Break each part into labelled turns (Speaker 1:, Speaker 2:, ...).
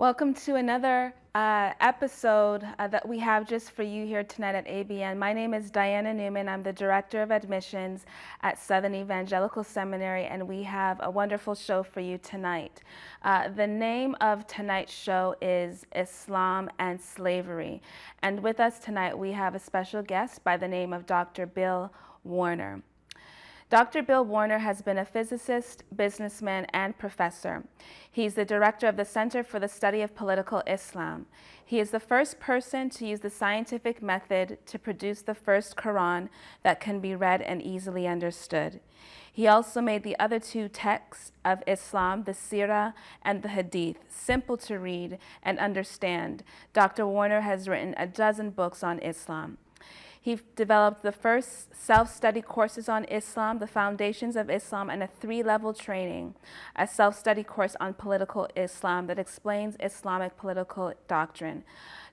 Speaker 1: Welcome to another episode that we have just for you here tonight at ABN. My name is Dianna Newman. I'm the Director of Admissions at Southern Evangelical Seminary, and we have a wonderful show for you tonight. The name of tonight's show is Islam and Slavery. And with us tonight, we have a special guest by the name of Dr. Bill Warner. Dr. Bill Warner has been a physicist, businessman, and professor. He's the director of the Center for the Study of Political Islam. He is the first person to use the scientific method to produce the first Quran that can be read and easily understood. He also made the other two texts of Islam, the Sirah and the Hadith, simple to read and understand. Dr. Warner has written a dozen books on Islam. He developed the first self-study courses on Islam, the foundations of Islam, and a 3-level training, a self-study course on political Islam that explains Islamic political doctrine.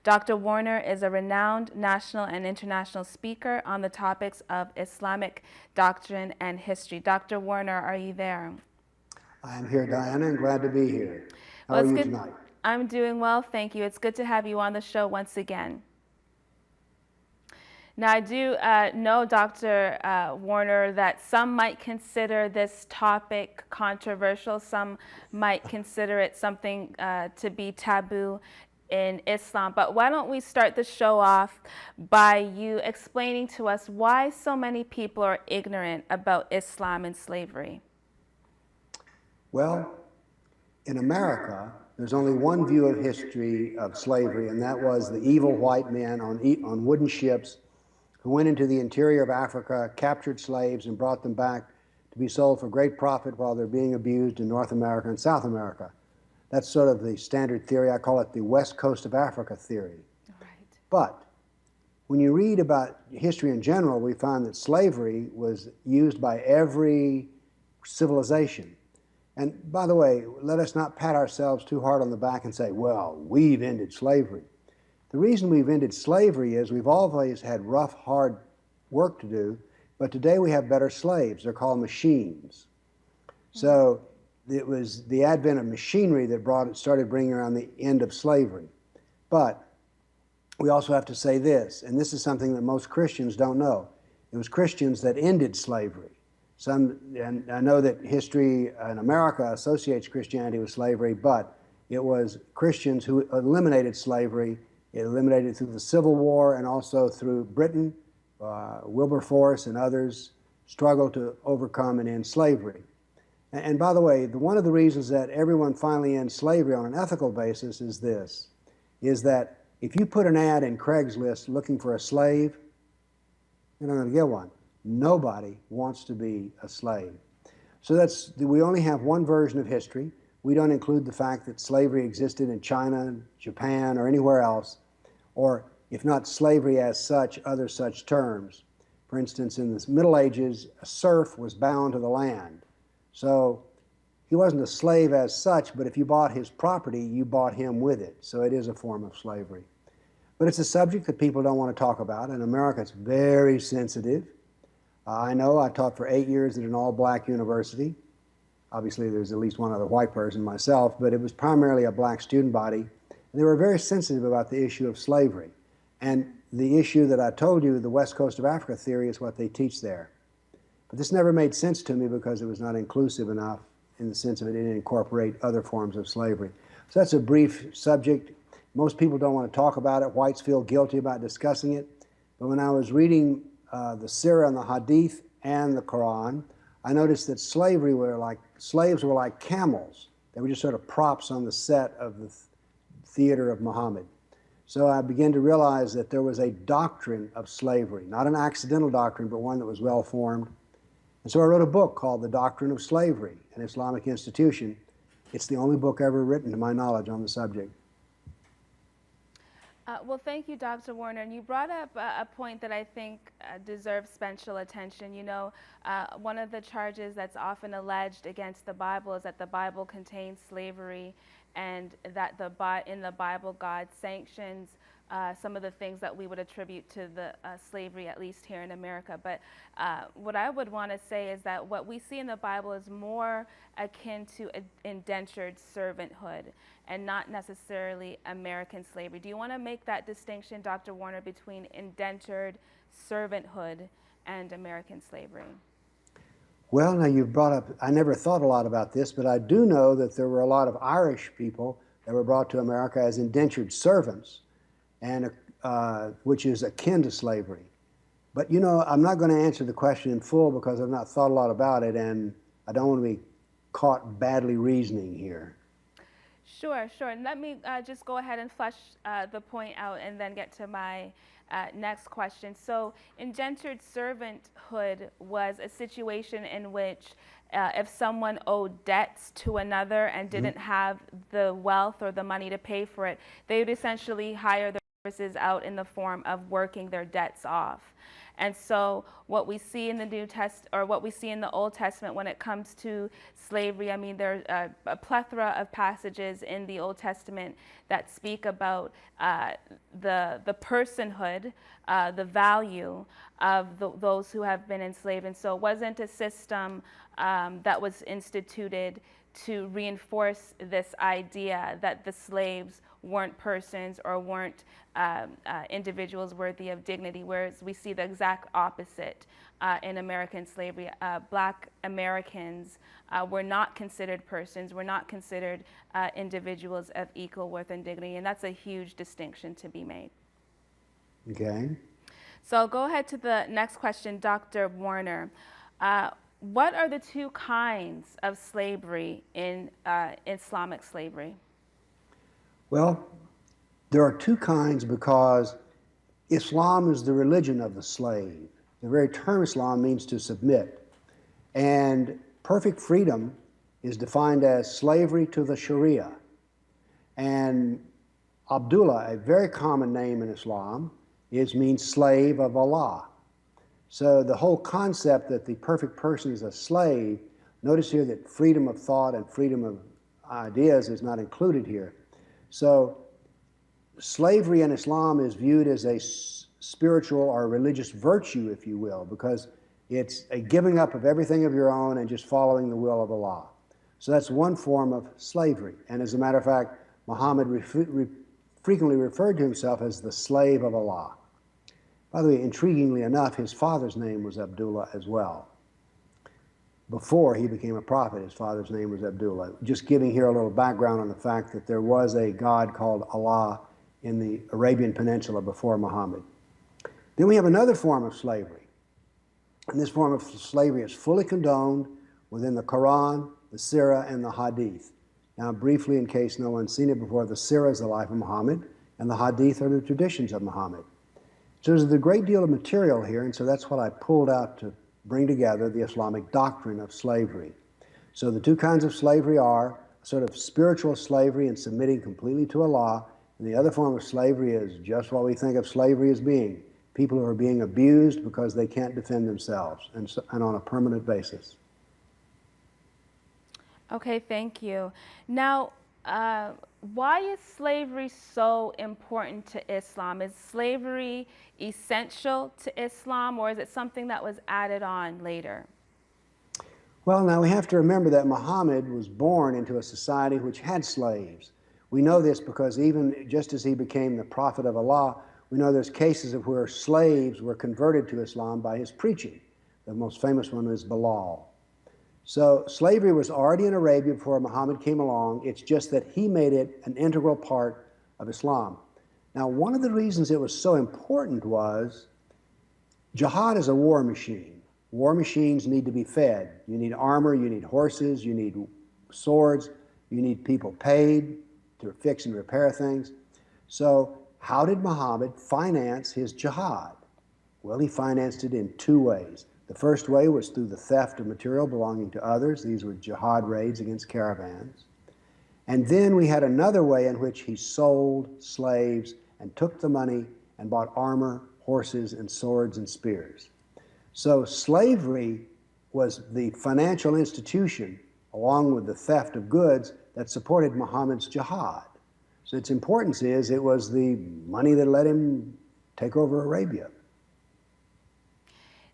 Speaker 1: Dr. Warner is a renowned national and international speaker on the topics of Islamic doctrine and history. Dr. Warner, are you there?
Speaker 2: I'm here, Diana, and glad to be here. How
Speaker 1: Well,
Speaker 2: are you
Speaker 1: good.
Speaker 2: tonight?
Speaker 1: I'm doing well, thank you. It's good to have you on the show once again. Now, I do know, Dr. Warner, that some might consider this topic controversial. Some might consider it something to be taboo in Islam. But why don't we start the show off by you explaining to us why so many people are ignorant about Islam and slavery?
Speaker 2: Well, in America, there's only one view of history of slavery, and that was the evil white men on wooden ships who went into the interior of Africa, captured slaves, and brought them back to be sold for great profit while they're being abused in North America and South America. That's sort of the standard theory. I call it the West Coast of Africa theory.
Speaker 1: Right.
Speaker 2: But when you read about history in general, we find that slavery was used by every civilization. And by the way, let us not pat ourselves too hard on the back and say, well, we've ended slavery. The reason we've ended slavery is we've always had rough, hard work to do, but today we have better slaves. They're called machines. So it was the advent of machinery that started bringing around the end of slavery. But we also have to say this, and this is something that most Christians don't know. It was Christians that ended slavery. And I know that history in America associates Christianity with slavery, but it was Christians who eliminated slavery. It eliminated through the Civil War and also through Britain. Wilberforce and others struggled to overcome and end slavery. And by the way, one of the reasons that everyone finally ends slavery on an ethical basis is this, is that if you put an ad in Craigslist looking for a slave, you're not going to get one. Nobody wants to be a slave. So we only have one version of history. We don't include the fact that slavery existed in China, Japan, or anywhere else, or if not slavery as such, other such terms. For instance, in the Middle Ages, a serf was bound to the land. So he wasn't a slave as such, but if you bought his property, you bought him with it. So it is a form of slavery. But it's a subject that people don't want to talk about. In America, it's very sensitive. I know I taught for 8 years at an all-black university. Obviously, there's at least one other white person, myself, but it was primarily a black student body. And they were very sensitive about the issue of slavery. And the issue that I told you, the West Coast of Africa theory, is what they teach there. But this never made sense to me because it was not inclusive enough in the sense of it didn't incorporate other forms of slavery. So that's a brief subject. Most people don't want to talk about it. Whites feel guilty about discussing it. But when I was reading the Sirah and the Hadith and the Quran, I noticed that slaves were like camels. They were just sort of props on the set of the theater of Muhammad. So I began to realize that there was a doctrine of slavery, not an accidental doctrine, but one that was well formed. And so I wrote a book called The Doctrine of Slavery, an Islamic institution. It's the only book ever written, to my knowledge, on the subject.
Speaker 1: Well, thank you, Dr. Warner. And you brought up a point that I think deserves special attention. You know, one of the charges that's often alleged against the Bible is that the Bible contains slavery, and that in the Bible, God sanctions some of the things that we would attribute to the slavery, at least here in America. But what I would want to say is that what we see in the Bible is more akin to indentured servanthood and not necessarily American slavery. Do you want to make that distinction, Dr. Warner, between indentured servanthood and American slavery?
Speaker 2: Well, now you've brought up, I never thought a lot about this, but I do know that there were a lot of Irish people that were brought to America as indentured servants, and which is akin to slavery. But you know, I'm not going to answer the question in full because I've not thought a lot about it, and I don't want to be caught badly reasoning here.
Speaker 1: Sure, sure. And let me just go ahead and flesh the point out and then get to my next question. So, indentured servanthood was a situation in which if someone owed debts to another and didn't have the wealth or the money to pay for it, they would essentially hire their services out in the form of working their debts off. And so what we see in the New Testament, or what we see in the Old Testament when it comes to slavery, I mean, there's a plethora of passages in the Old Testament that speak about the personhood, the value of those who have been enslaved. And so it wasn't a system that was instituted to reinforce this idea that the slaves weren't persons or weren't individuals worthy of dignity, whereas we see the exact opposite in American slavery. Black Americans were not considered persons, were not considered individuals of equal worth and dignity, and that's a huge distinction to be made.
Speaker 2: Okay.
Speaker 1: So I'll go ahead to the next question, Dr. Warner. What are the two kinds of slavery in Islamic slavery?
Speaker 2: Well, there are two kinds because Islam is the religion of the slave. The very term Islam means to submit. And perfect freedom is defined as slavery to the Sharia. And Abdullah, a very common name in Islam, means slave of Allah. So the whole concept that the perfect person is a slave, notice here that freedom of thought and freedom of ideas is not included here. So slavery in Islam is viewed as a spiritual or religious virtue, if you will, because it's a giving up of everything of your own and just following the will of Allah. So that's one form of slavery. And as a matter of fact, Muhammad frequently referred to himself as the slave of Allah. By the way, intriguingly enough, his father's name was Abdullah as well. Before he became a prophet, his father's name was Abdullah. Just giving here a little background on the fact that there was a God called Allah in the Arabian Peninsula before Muhammad. Then we have another form of slavery. And this form of slavery is fully condoned within the Quran, the Sirah, and the Hadith. Now, briefly, in case no one's seen it before, the Sirah is the life of Muhammad, and the Hadith are the traditions of Muhammad. So there's a great deal of material here, and so that's what I pulled out to bring together the Islamic doctrine of slavery. So the two kinds of slavery are sort of spiritual slavery and submitting completely to Allah, and the other form of slavery is just what we think of slavery as being, people who are being abused because they can't defend themselves, and on a permanent basis.
Speaker 1: Okay, thank you. Now, why is slavery so important to Islam? Is slavery essential to Islam, or is it something that was added on later?
Speaker 2: Well, now we have to remember that Muhammad was born into a society which had slaves. We know this because even just as he became the prophet of Allah, we know there's cases of where slaves were converted to Islam by his preaching. The most famous one is Bilal. So slavery was already in Arabia before Muhammad came along. It's just that he made it an integral part of Islam. Now, one of the reasons it was so important was jihad is a war machine. War machines need to be fed. You need armor, you need horses, you need swords, you need people paid to fix and repair things. So how did Muhammad finance his jihad? Well, he financed it in two ways. The first way was through the theft of material belonging to others. These were jihad raids against caravans. And then we had another way in which he sold slaves and took the money and bought armor, horses, and swords and spears. So slavery was the financial institution, along with the theft of goods, that supported Muhammad's jihad. So its importance is it was the money that let him take over Arabia.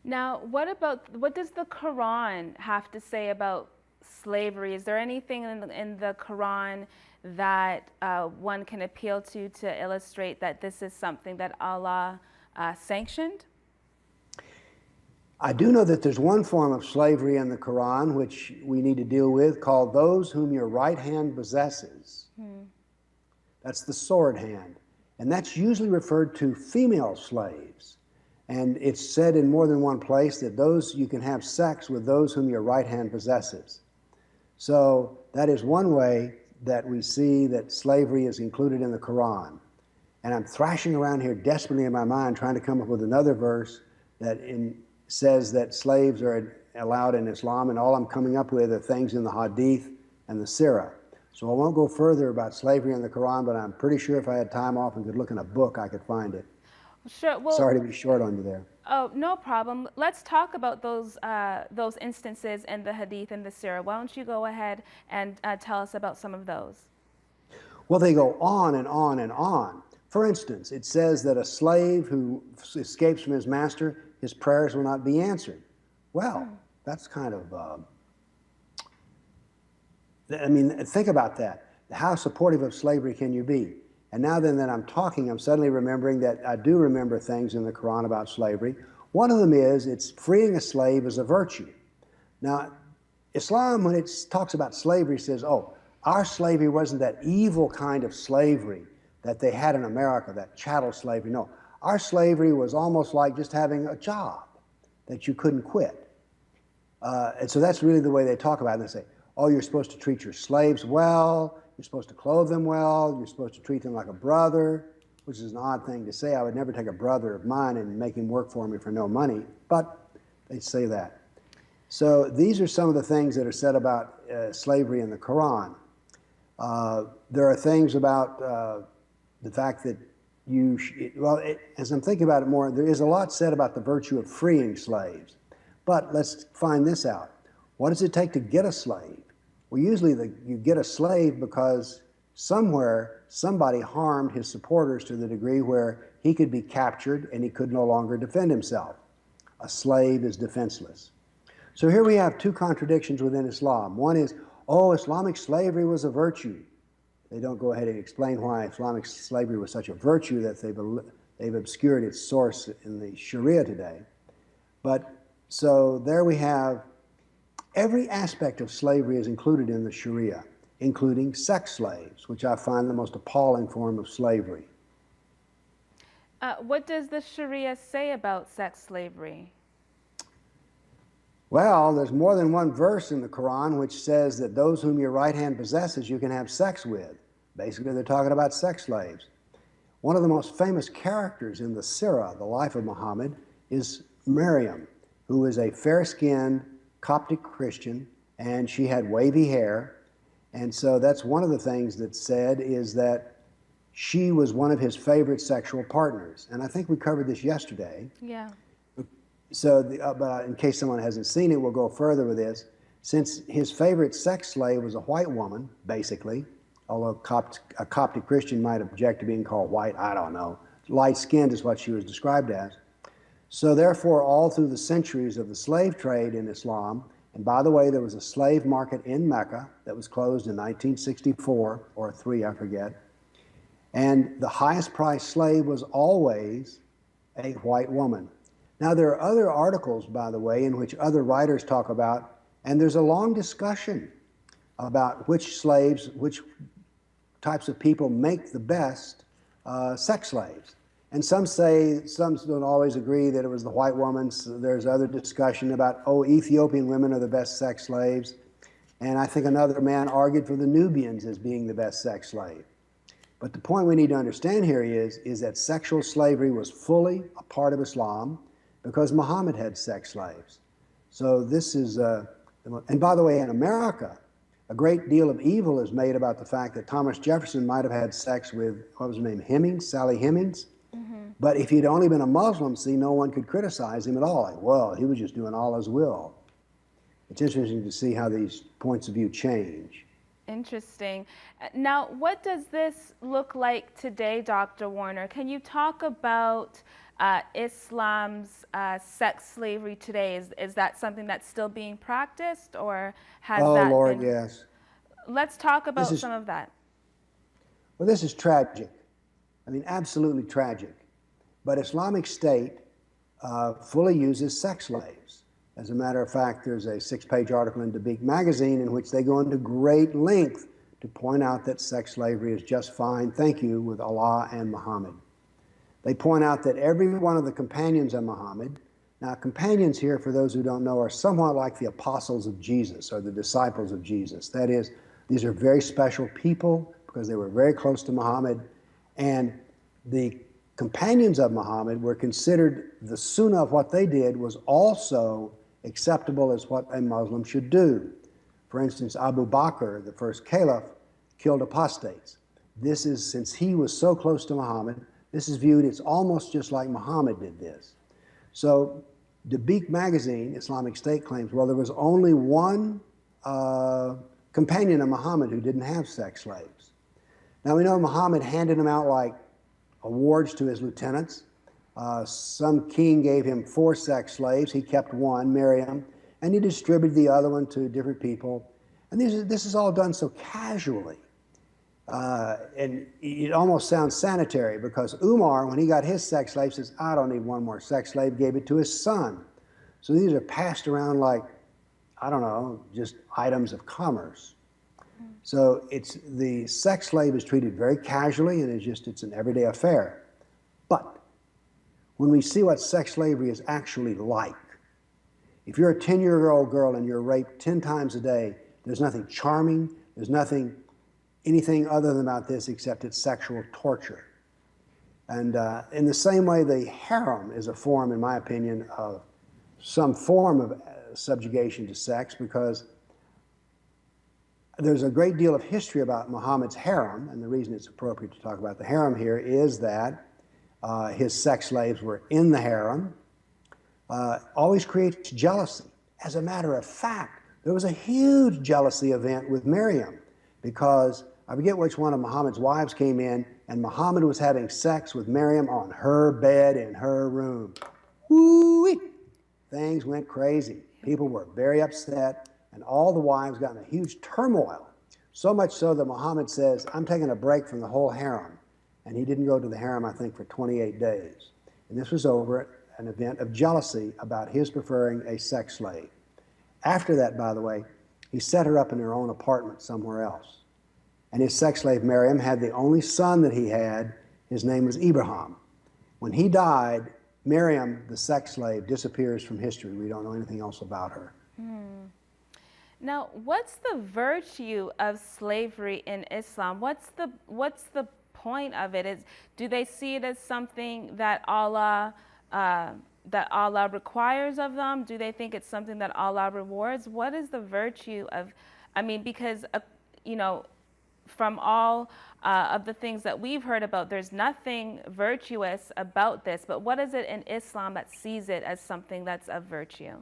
Speaker 1: Now, what does the Quran have to say about slavery? Is there anything in the Quran that one can appeal to illustrate that this is something that Allah sanctioned?
Speaker 2: I do know that there's one form of slavery in the Quran which we need to deal with called those whom your right hand possesses. That's the sword hand. And that's usually referred to female slaves. And it's said in more than one place that those you can have sex with those whom your right hand possesses. So that is one way that we see that slavery is included in the Quran. And I'm thrashing around here desperately in my mind trying to come up with another verse that says that slaves are allowed in Islam, and all I'm coming up with are things in the Hadith and the Sirah. So I won't go further about slavery in the Quran, but I'm pretty sure if I had time off and could look in a book, I could find it.
Speaker 1: Sure. Well,
Speaker 2: sorry to be short on you there.
Speaker 1: Oh, no problem. Let's talk about those instances in the Hadith and the Sirah. Why don't you go ahead and tell us about some of those?
Speaker 2: Well, they go on and on and on. For instance, it says that a slave who escapes from his master, his prayers will not be answered. Well, that's kind of, I mean, think about that. How supportive of slavery can you be? And now then that I'm talking, I'm suddenly remembering that I do remember things in the Quran about slavery. One of them is it's freeing a slave is a virtue. Now, Islam, when it talks about slavery, says, oh, our slavery wasn't that evil kind of slavery that they had in America, that chattel slavery. No, our slavery was almost like just having a job that you couldn't quit. And so that's really the way they talk about it. They say, oh, you're supposed to treat your slaves well, you're supposed to clothe them well, you're supposed to treat them like a brother, which is an odd thing to say. I would never take a brother of mine and make him work for me for no money, but they say that. So these are some of the things that are said about slavery in the Quran. There are things about the fact that as I'm thinking about it more, there is a lot said about the virtue of freeing slaves. But let's find this out. What does it take to get a slave? Well, usually you get a slave because somewhere somebody harmed his supporters to the degree where he could be captured and he could no longer defend himself. A slave is defenseless. So here we have two contradictions within Islam. One is, oh, Islamic slavery was a virtue. They don't go ahead and explain why Islamic slavery was such a virtue that they've obscured its source in the Sharia today. But so there we have every aspect of slavery is included in the Sharia, including sex slaves, which I find the most appalling form of slavery.
Speaker 1: What does the Sharia say about sex slavery?
Speaker 2: Well, there's more than one verse in the Quran which says that those whom your right hand possesses you can have sex with. Basically, they're talking about sex slaves. One of the most famous characters in the Sirah, the life of Muhammad, is Maryam, who is a fair-skinned Coptic Christian, and she had wavy hair. And so that's one of the things that's said is that she was one of his favorite sexual partners. And I think we covered this yesterday.
Speaker 1: Yeah.
Speaker 2: So, but in case someone hasn't seen it, we'll go further with this. Since his favorite sex slave was a white woman, basically, although a Coptic Christian might object to being called white, I don't know. Light-skinned is what she was described as. So therefore, all through the centuries of the slave trade in Islam, and by the way, there was a slave market in Mecca that was closed in 1964, or 3, I forget, and the highest priced slave was always a white woman. Now, there are other articles, by the way, in which other writers talk about, and there's a long discussion about which slaves, which types of people make the best sex slaves. And some don't always agree that it was the white woman. So there's other discussion about, oh, Ethiopian women are the best sex slaves. And I think another man argued for the Nubians as being the best sex slave. But the point we need to understand here is that sexual slavery was fully a part of Islam because Muhammad had sex slaves. So this is, and by the way, in America, a great deal of evil is made about the fact that Thomas Jefferson might have had sex with, what was her name, Hemings, Sally Hemings? But if he'd only been a Muslim, see, no one could criticize him at all. Like, well, he was just doing Allah's will. It's interesting to see how these points of view change.
Speaker 1: Interesting. Now, what does this look like today, Dr. Warner? Can you talk about Islam's sex slavery today? Is that something that's still being practiced, or has
Speaker 2: Oh,
Speaker 1: that
Speaker 2: Lord,
Speaker 1: been?
Speaker 2: yes.
Speaker 1: Let's talk
Speaker 2: This
Speaker 1: about
Speaker 2: is,
Speaker 1: some of that.
Speaker 2: well, this is tragic. I mean, absolutely tragic. But Islamic State fully uses sex slaves. As a matter of fact, there's a 6-page article in Dabiq magazine in which they go into great length to point out that sex slavery is just fine, thank you, with Allah and Muhammad. They point out that every one of the companions of Muhammad, now companions here, for those who don't know, are somewhat like the apostles of Jesus or the disciples of Jesus. That is, these are very special people because they were very close to Muhammad, and the companions of Muhammad were considered, the sunnah of what they did was also acceptable as what a Muslim should do. For instance, Abu Bakr, the first caliph, killed apostates. This is, since he was so close to Muhammad, this is viewed, it's almost just like Muhammad did this. So Dabiq magazine, Islamic State claims, well, there was only one companion of Muhammad who didn't have sex slaves. Now we know Muhammad handed them out like awards to his lieutenants. Some king gave him 4 sex slaves. He kept one, Miriam, and he distributed the other one to different people. And this is all done so casually. And it almost sounds sanitary because Umar, when he got his sex slave, says, I don't need one more sex slave, gave it to his son. So these are passed around like, I don't know, just items of commerce. So the sex slave is treated very casually and it's an everyday affair. But when we see what sex slavery is actually like, if you're a 10-year-old girl and you're raped 10 times a day, there's nothing charming, there's anything other than about this except it's sexual torture. And in the same way, the harem is a form, in my opinion, of some form of subjugation to sex, because there's a great deal of history about Muhammad's harem, and the reason it's appropriate to talk about the harem here is that his sex slaves were in the harem, always creates jealousy. As a matter of fact, there was a huge jealousy event with Miriam, because I forget which one of Muhammad's wives came in, and Muhammad was having sex with Miriam on her bed in her room. Woo-wee! Things went crazy. People were very upset, and all the wives got in a huge turmoil. So much so that Muhammad says, I'm taking a break from the whole harem. And he didn't go to the harem, I think, for 28 days. And this was over an event of jealousy about his preferring a sex slave. After that, by the way, he set her up in her own apartment somewhere else. And his sex slave, Miriam, had the only son that he had. His name was Ibrahim. When he died, Miriam, the sex slave, disappears from history. We don't know anything else about her.
Speaker 1: Now, what's the virtue of slavery in Islam? What's the point of it? Do they see it as something that Allah requires of them? Do they think it's something that Allah rewards? What is the virtue of? I mean, because from all of the things that we've heard about, there's nothing virtuous about this. But what is it in Islam that sees it as something that's of virtue?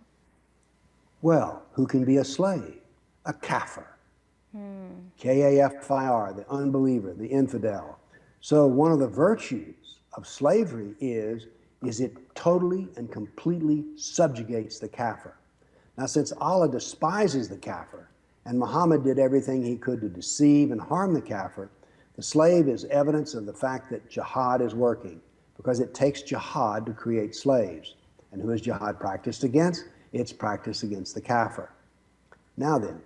Speaker 2: Well, who can be a slave? A kafir. K-A-F-I-R, the unbeliever, the infidel. So one of the virtues of slavery is it totally and completely subjugates the kafir. Now, since Allah despises the kafir, and Muhammad did everything he could to deceive and harm the kafir, the slave is evidence of the fact that jihad is working, because it takes jihad to create slaves. And who is jihad practiced against? It's practiced against the kafir. Now then,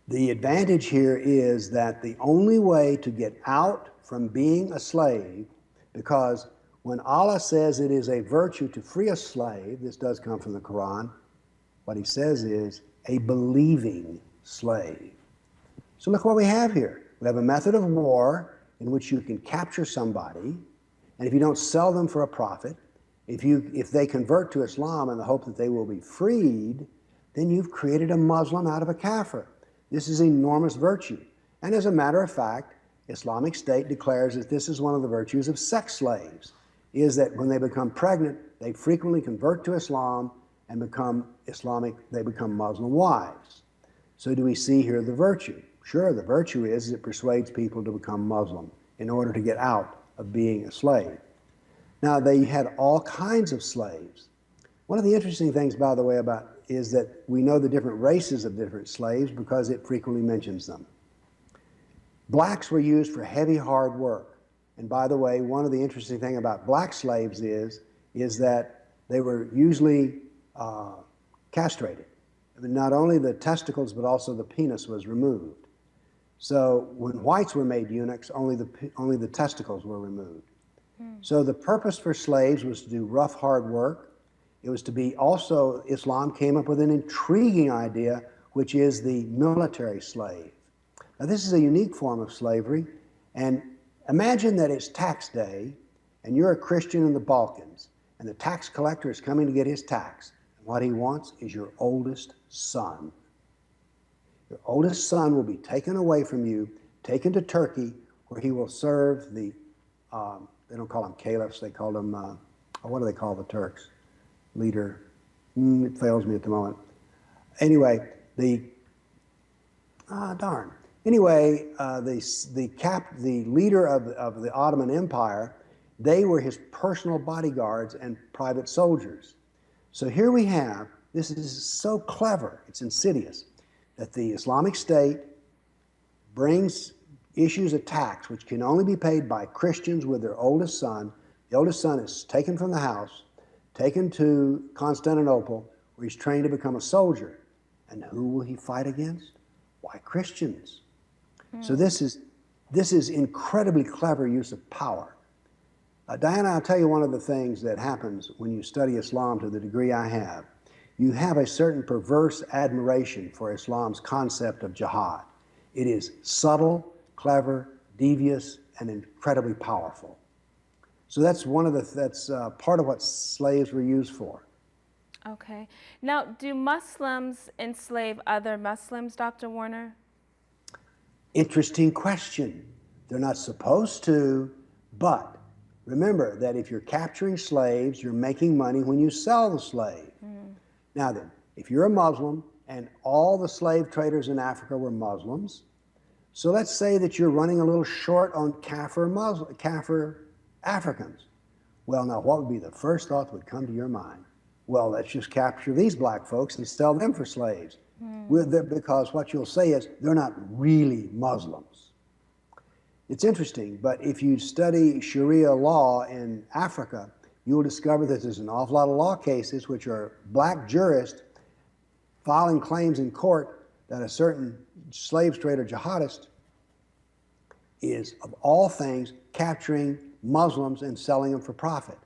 Speaker 2: the advantage here is that the only way to get out from being a slave, because when Allah says it is a virtue to free a slave, this does come from the Quran, what he says is a believing slave. So look what we have here. We have a method of war in which you can capture somebody, and if you don't sell them for a profit, if they convert to Islam in the hope that they will be freed, then you've created a Muslim out of a kafir. This is enormous virtue. And as a matter of fact, Islamic State declares that this is one of the virtues of sex slaves, is that when they become pregnant, they frequently convert to Islam and become Muslim wives. So do we see here the virtue? Sure, the virtue is it persuades people to become Muslim in order to get out of being a slave. Now, they had all kinds of slaves. One of the interesting things, by the way, about is that we know the different races of different slaves because it frequently mentions them. Blacks were used for heavy, hard work. And by the way, one of the interesting things about black slaves is that they were usually castrated. I mean, not only the testicles, but also the penis was removed. So when whites were made eunuchs, only the testicles were removed. So the purpose for slaves was to do rough, hard work. It was to be also, Islam came up with an intriguing idea, which is the military slave. Now, this is a unique form of slavery. And imagine that it's tax day, and you're a Christian in the Balkans, and the tax collector is coming to get his tax. And what he wants is your oldest son. Your oldest son will be taken away from you, taken to Turkey, where he will serve the, they don't call them caliphs, they call them, what do they call the Turks? Leader. It fails me at the moment. Anyway, Anyway, the leader of the Ottoman Empire, they were his personal bodyguards and private soldiers. So here we have, this is so clever, it's insidious, that the Islamic State issues a tax which can only be paid by Christians with their oldest son. The oldest son is taken from the house, taken to Constantinople, where he's trained to become a soldier. And who will he fight against? Why, Christians. So this is incredibly clever use of power. Dianna, I'll tell you one of the things that happens when you study Islam to the degree I have. You have a certain perverse admiration for Islam's concept of jihad. It is subtle, clever, devious, and incredibly powerful. So that's part of what slaves were used for.
Speaker 1: Okay. Now, do Muslims enslave other Muslims, Dr. Warner?
Speaker 2: Interesting question. They're not supposed to, but remember that if you're capturing slaves, you're making money when you sell the slave. Now then, if you're a Muslim and all the slave traders in Africa were Muslims, so let's say that you're running a little short on Kafir Africans. Well, now what would be the first thought that would come to your mind? Well, let's just capture these black folks and sell them for slaves. Because what you'll say is they're not really Muslims. It's interesting, but if you study Sharia law in Africa, you will discover that there's an awful lot of law cases which are black jurists filing claims in court that a certain slave trader jihadist is, of all things, capturing Muslims and selling them for profit.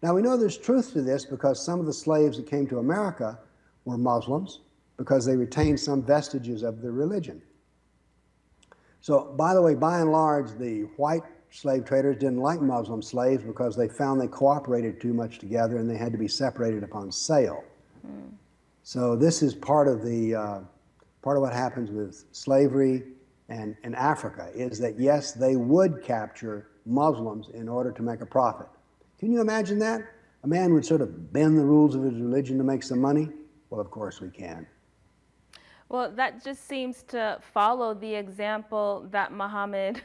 Speaker 2: Now, we know there's truth to this because some of the slaves that came to America were Muslims because they retained some vestiges of their religion. So, by the way, by and large, the white slave traders didn't like Muslim slaves because they found they cooperated too much together and they had to be separated upon sale. So this is part of what happens with slavery and in Africa is that, yes, they would capture Muslims in order to make a profit. Can you imagine that? A man would sort of bend the rules of his religion to make some money? Well, of course we can.
Speaker 1: Well, that just seems to follow the example that Muhammad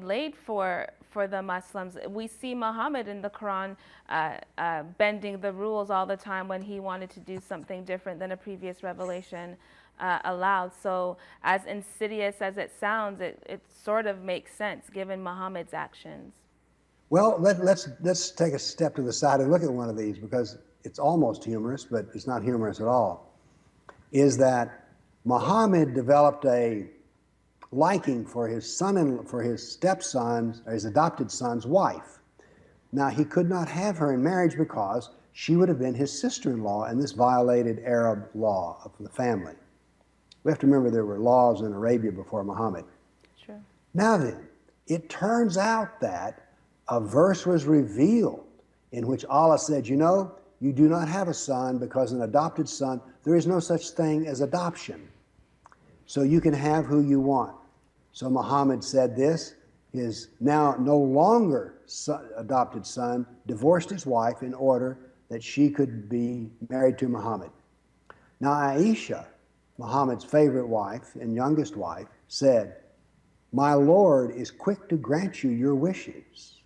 Speaker 1: laid for the Muslims. We see Muhammad in the Quran bending the rules all the time when he wanted to do something different than a previous revelation allowed. So as insidious as it sounds, it sort of makes sense given Muhammad's actions.
Speaker 2: Well, let's take a step to the side and look at one of these because it's almost humorous, but it's not humorous at all. Is that Muhammad developed a liking for his stepson's, or his adopted son's wife. Now, he could not have her in marriage because she would have been his sister-in-law, and this violated Arab law of the family. We have to remember there were laws in Arabia before Muhammad.
Speaker 1: Sure.
Speaker 2: Now then, it turns out that a verse was revealed in which Allah said, you know, you do not have a son because an adopted son, there is no such thing as adoption. So you can have who you want. So Muhammad said this, his now no longer adopted son divorced his wife in order that she could be married to Muhammad. Now Aisha, Muhammad's favorite wife and youngest wife, said, "My Lord is quick to grant you your wishes."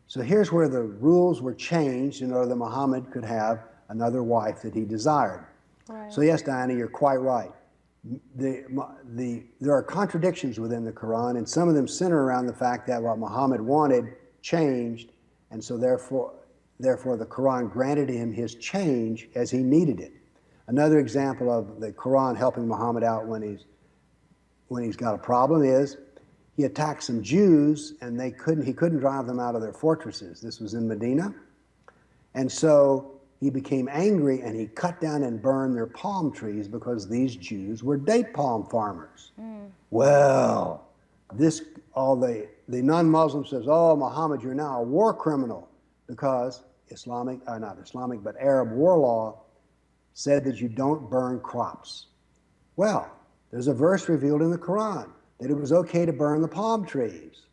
Speaker 2: So here's where the rules were changed in order that Muhammad could have another wife that he desired.
Speaker 1: Right.
Speaker 2: So yes, Dianna, you're quite right. There are contradictions within the Quran, and some of them center around the fact that what Muhammad wanted changed, and so therefore the Quran granted him his change as he needed it. Another example of the Quran helping Muhammad out when he's got a problem is he attacked some Jews, and he couldn't drive them out of their fortresses. This was in Medina, and so he became angry and he cut down and burned their palm trees because these Jews were date palm farmers. Well, the non-Muslim says, "Oh, Muhammad, you're now a war criminal," because not Islamic, but Arab war law said that you don't burn crops. Well, there's a verse revealed in the Quran that it was okay to burn the palm trees.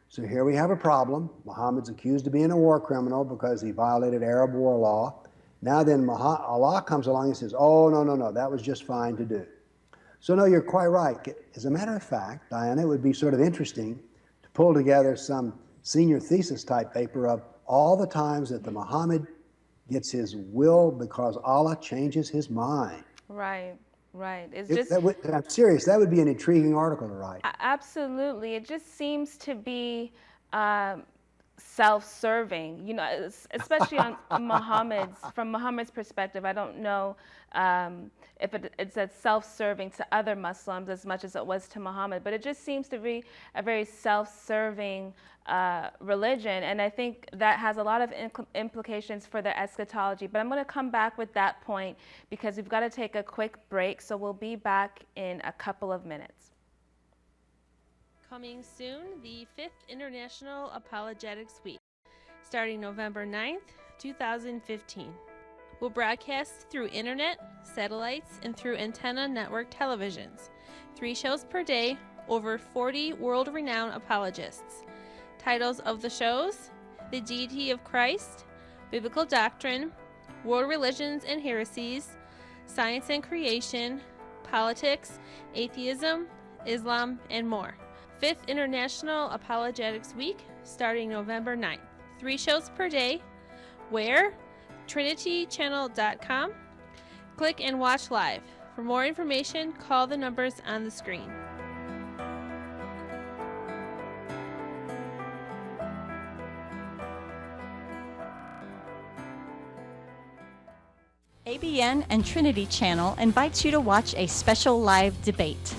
Speaker 2: So here we have a problem. Muhammad's accused of being a war criminal because he violated Arab war law. Now then Allah comes along and says, "Oh, no, that was just fine to do." So no, you're quite right. As a matter of fact, Dianna, it would be sort of interesting to pull together some senior thesis type paper of all the times that the Muhammad gets his will because Allah changes his mind.
Speaker 1: Right. Right.
Speaker 2: I'm serious. That would be an intriguing article to write.
Speaker 1: Absolutely. It just seems to be self-serving, especially from Muhammad's perspective. I don't know if it's as self-serving to other Muslims as much as it was to Muhammad, but it just seems to be a very self-serving religion, and I think that has a lot of implications for the eschatology. But I'm going to come back with that point because we've got to take a quick break, so we'll be back in a couple of minutes.
Speaker 3: Coming soon, the 5th International Apologetics Week, starting November 9th, 2015. We'll broadcast through internet, satellites, and through antenna network televisions. 3 shows per day, over 40 world-renowned apologists. Titles of the shows: The Deity of Christ, Biblical Doctrine, World Religions and Heresies, Science and Creation, Politics, Atheism, Islam, and more. 5th International Apologetics Week, starting November 9th. 3 shows per day. Where? TrinityChannel.com. Click and watch live. For more information, call the numbers on the screen.
Speaker 4: ABN and Trinity Channel invites you to watch a special live debate.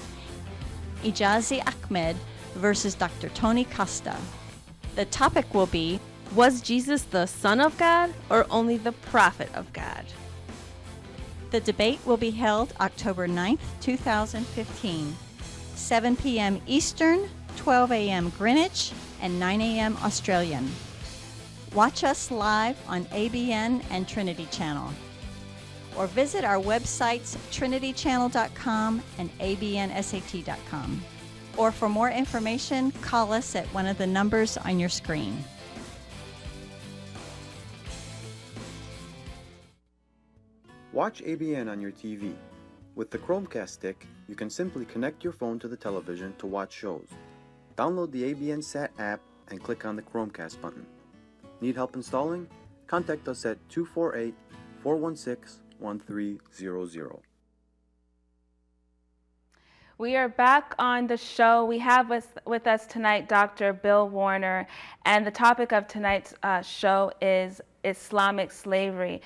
Speaker 4: Ijazi Ahmed versus Dr. Tony Costa. The topic will be,
Speaker 3: was Jesus the Son of God or only the prophet of God?
Speaker 4: The debate will be held October 9th, 2015, 7 p.m. Eastern, 12 a.m. Greenwich, and 9 a.m. Australian. Watch us live on ABN and Trinity Channel, or visit our websites trinitychannel.com and abnsat.com. Or for more information, call us at one of the numbers on your screen.
Speaker 5: Watch ABN on your TV. With the Chromecast stick, you can simply connect your phone to the television to watch shows. Download the ABN Sat app and click on the Chromecast button. Need help installing? Contact us at 248-416-1300.
Speaker 1: We are back on the show. We have with us tonight Dr. Bill Warner, and the topic of tonight's show is Islamic slavery.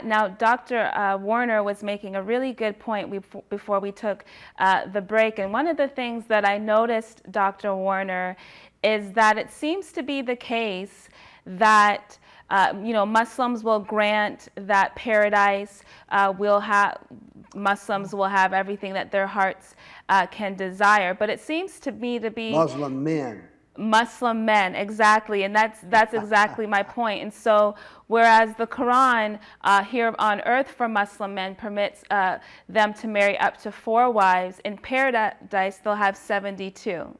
Speaker 1: Now, Dr. Warner was making a really good point before we took the break, and one of the things that I noticed, Dr. Warner, is that it seems to be the case that Muslims will grant that paradise Muslims will have everything that their hearts can desire, but it seems to me to be
Speaker 2: Muslim men,
Speaker 1: exactly, and that's exactly my point. And so, whereas the Quran here on earth for Muslim men permits them to marry up to 4 wives, in paradise they'll have 72.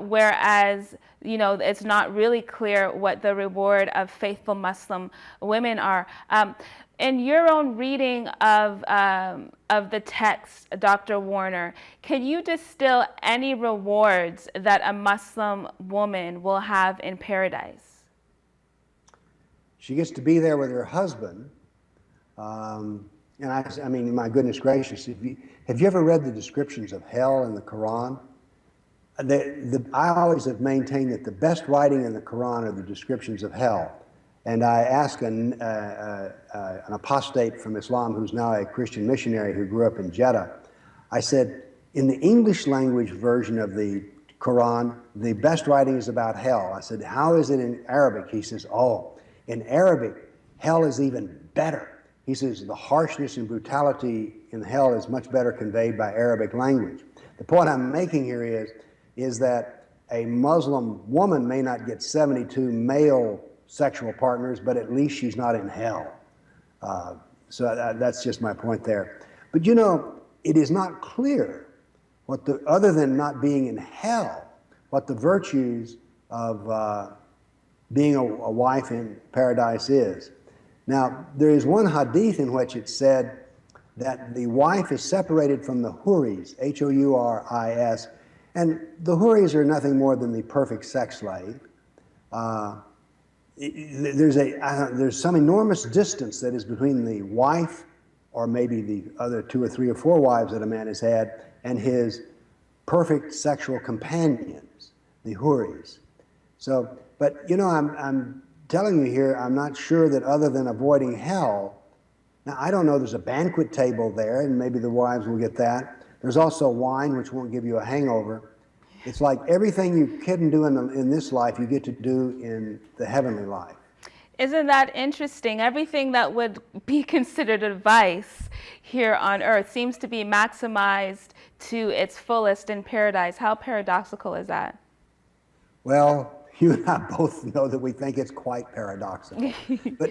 Speaker 1: Whereas, it's not really clear what the reward of faithful Muslim women are. In your own reading of the text, Dr. Warner, can you distill any rewards that a Muslim woman will have in paradise?
Speaker 2: She gets to be there with her husband. And I mean, my goodness gracious, have you ever read the descriptions of hell in the Quran? I always have maintained that the best writing in the Quran are the descriptions of hell. And I asked an apostate from Islam who's now a Christian missionary who grew up in Jeddah, I said, in the English language version of the Quran, the best writing is about hell. I said, how is it in Arabic? He says, oh, in Arabic, hell is even better. He says the harshness and brutality in hell is much better conveyed by Arabic language. The point I'm making here is that a Muslim woman may not get 72 male sexual partners, but at least she's not in hell. So that's just my point there. But you know, it is not clear other than not being in hell, what the virtues of being a wife in paradise is. Now, there is one hadith in which it said that the wife is separated from the huris, H-O-U-R-I-S, and the huris are nothing more than the perfect sex slave. There's some enormous distance that is between the wife, or maybe the other 2 or 3 or 4 wives that a man has had, and his perfect sexual companions, the huris. So, but you know, I'm telling you here, I'm not sure that other than avoiding hell, now I don't know, there's a banquet table there, and maybe the wives will get that. There's also wine, which won't give you a hangover. It's like everything you couldn't do in this life, you get to do in the heavenly life.
Speaker 1: Isn't that interesting? Everything that would be considered a vice here on earth seems to be maximized to its fullest in paradise. How paradoxical is that?
Speaker 2: Well, you and I both know that we think it's quite paradoxical. But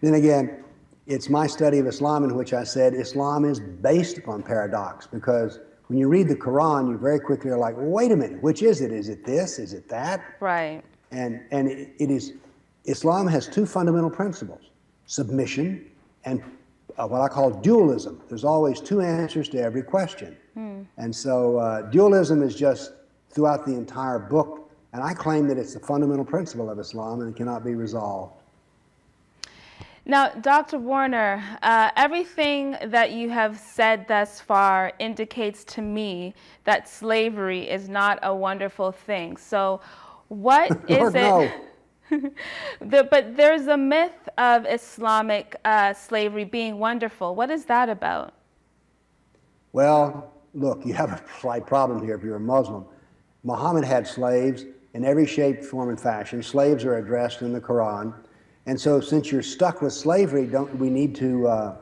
Speaker 2: then again, it's my study of Islam in which I said Islam is based upon paradox, because when you read the Quran, you very quickly are like, well, wait a minute, which is it? Is it this? Is it that?
Speaker 1: Right.
Speaker 2: And it is, Islam has 2 fundamental principles, submission and what I call dualism. There's always 2 answers to every question. And so dualism is just throughout the entire book. And I claim that it's the fundamental principle of Islam and it cannot be resolved.
Speaker 1: Now, Dr. Warner, everything that you have said thus far indicates to me that slavery is not a wonderful thing. So what is it? No. But there's a myth of Islamic slavery being wonderful. What is that about?
Speaker 2: Well, look, you have a slight problem here if you're a Muslim. Muhammad had slaves in every shape, form, and fashion. Slaves are addressed in the Quran. And so since you're stuck with slavery, don't we need to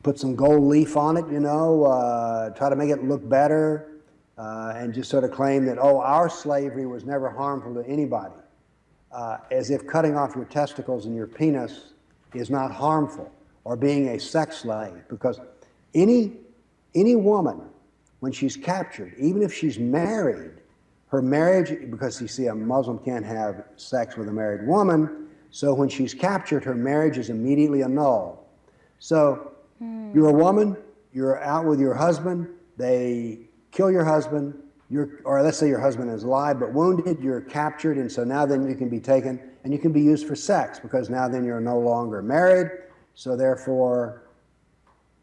Speaker 2: put some gold leaf on it, you know, try to make it look better, and just sort of claim that, oh, our slavery was never harmful to anybody, as if cutting off your testicles and your penis is not harmful, or being a sex slave, because any woman, when she's captured, even if she's married, her marriage, because you see a Muslim can't have sex with a married woman, so when she's captured, her marriage is immediately annulled. So you're a woman, you're out with your husband, they kill your husband, or let's say your husband is alive but wounded, you're captured, and so now then you can be taken and you can be used for sex, because now then you're no longer married, so therefore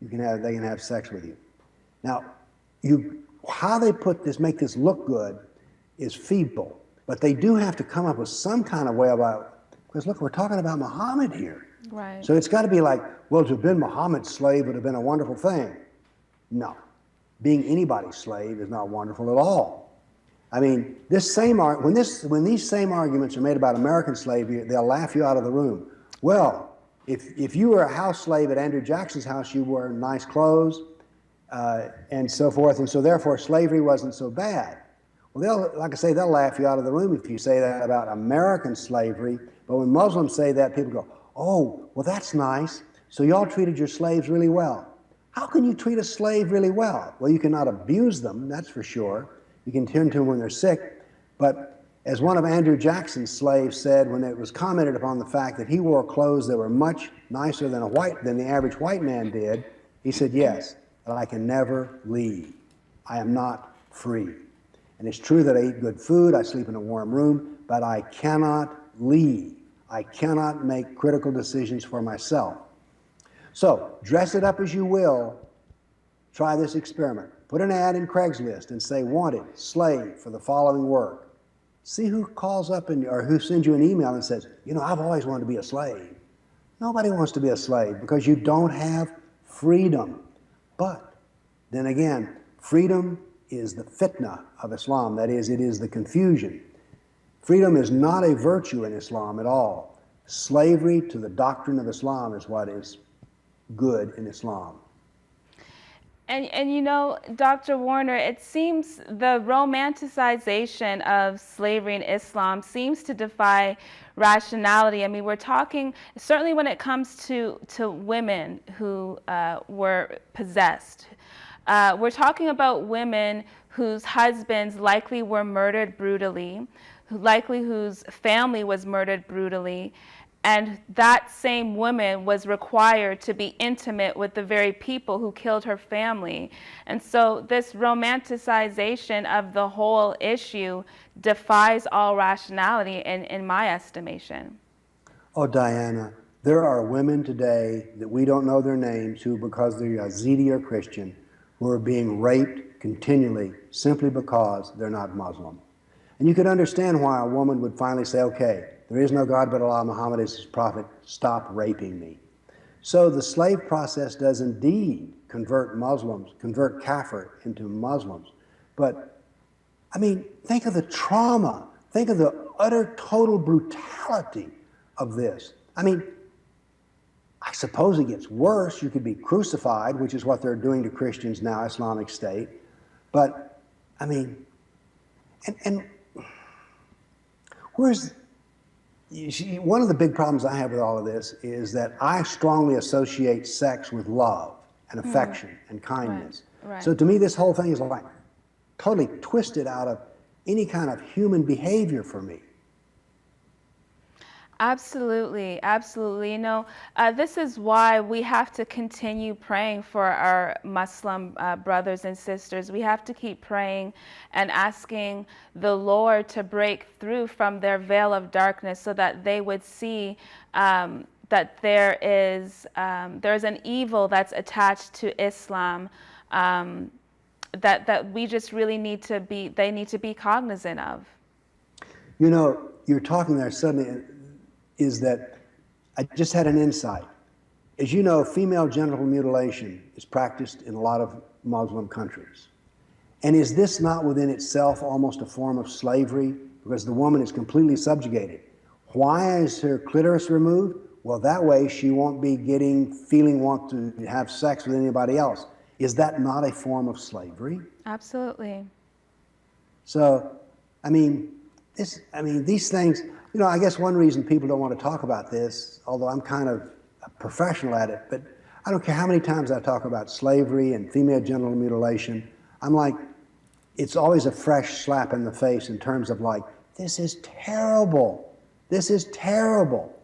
Speaker 2: they can have sex with you. Now, how they make this look good is feeble, but they do have to come up with some kind of way about, because look, we're talking about Muhammad here.
Speaker 1: Right.
Speaker 2: So it's got to be like, well, to have been Muhammad's slave would have been a wonderful thing. No, being anybody's slave is not wonderful at all. I mean, when these same arguments are made about American slavery, they'll laugh you out of the room. Well, if you were a house slave at Andrew Jackson's house, you wore nice clothes and so forth, and so therefore slavery wasn't so bad. Well, like I say, they'll laugh you out of the room if you say that about American slavery. But when Muslims say that, people go, oh, well, that's nice. So y'all treated your slaves really well. How can you treat a slave really well? Well, you cannot abuse them, that's for sure. You can tend to them when they're sick. But As one of Andrew Jackson's slaves said when it was commented upon the fact that he wore clothes that were much nicer than the average white man did, he said, yes, but I can never leave. I am not free. And it's true that I eat good food, I sleep in a warm room, but I cannot leave. I cannot make critical decisions for myself. So, dress it up as you will, try this experiment. Put an ad in Craigslist and say, wanted, slave for the following work. See who calls up or who sends you an email and says, you know, I've always wanted to be a slave. Nobody wants to be a slave because you don't have freedom. But then again, freedom is the fitna of Islam. That is, it is the confusion. Freedom is not a virtue in Islam at all. Slavery to the doctrine of Islam is what is good in Islam.
Speaker 1: And you know, Dr. Warner, it seems the romanticization of slavery in Islam seems to defy rationality. I mean, we're talking, certainly when it comes to women who were possessed, we're talking about women whose husbands likely were murdered brutally, whose family was murdered brutally, and that same woman was required to be intimate with the very people who killed her family. And so this romanticization of the whole issue defies all rationality in my estimation.
Speaker 2: Oh, Diana, there are women today that we don't know their names who, because they're Yazidi or Christian, who are being raped continually simply because they're not Muslim. And you could understand why a woman would finally say, okay, there is no God but Allah, Muhammad is his prophet, stop raping me. So the slave process does indeed convert kafir into Muslims. But, I mean, think of the trauma, think of the utter total brutality of this. I mean, I suppose it gets worse. You could be crucified, which is what they're doing to Christians now, Islamic State. But, I mean, and where's... One of the big problems I have with all of this is that I strongly associate sex with love and affection and kindness.
Speaker 1: Right.
Speaker 2: So to me, this whole thing is like totally twisted out of any kind of human behavior for me.
Speaker 1: Absolutely, absolutely. You know, this is why we have to continue praying for our Muslim brothers and sisters. We have to keep praying and asking the Lord to break through from their veil of darkness so that they would see that there's an evil that's attached to Islam that we just really they need to be cognizant of.
Speaker 2: You know, you're talking there suddenly, is that I just had an insight. As you know, female genital mutilation is practiced in a lot of Muslim countries. And is this not within itself almost a form of slavery? Because the woman is completely subjugated. Why is her clitoris removed? Well, that way she won't be want to have sex with anybody else. Is that not a form of slavery?
Speaker 1: Absolutely.
Speaker 2: So, I mean, these things, you know, I guess one reason people don't want to talk about this, although I'm kind of a professional at it, but I don't care how many times I talk about slavery and female genital mutilation, I'm like, it's always a fresh slap in the face in terms of like, this is terrible. This is terrible.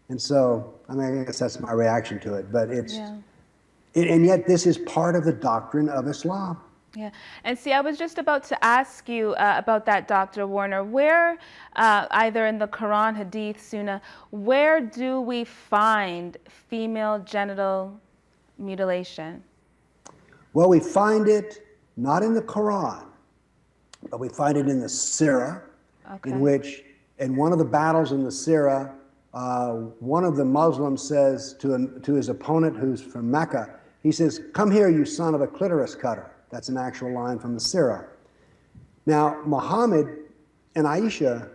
Speaker 2: And so, I mean, I guess that's my reaction to it, but and yet this is part of the doctrine of Islam.
Speaker 1: Yeah, and see, I was just about to ask you about that, Dr. Warner. Where, either in the Quran, Hadith, Sunnah, where do we find female genital mutilation?
Speaker 2: Well, we find it not in the Quran, but we find it in the Sirah, in which, in one of the battles in the Sirah, one of the Muslims says to his opponent who's from Mecca, he says, "Come here, you son of a clitoris cutter." That's an actual line from the Sirah. Now, Muhammad and Aisha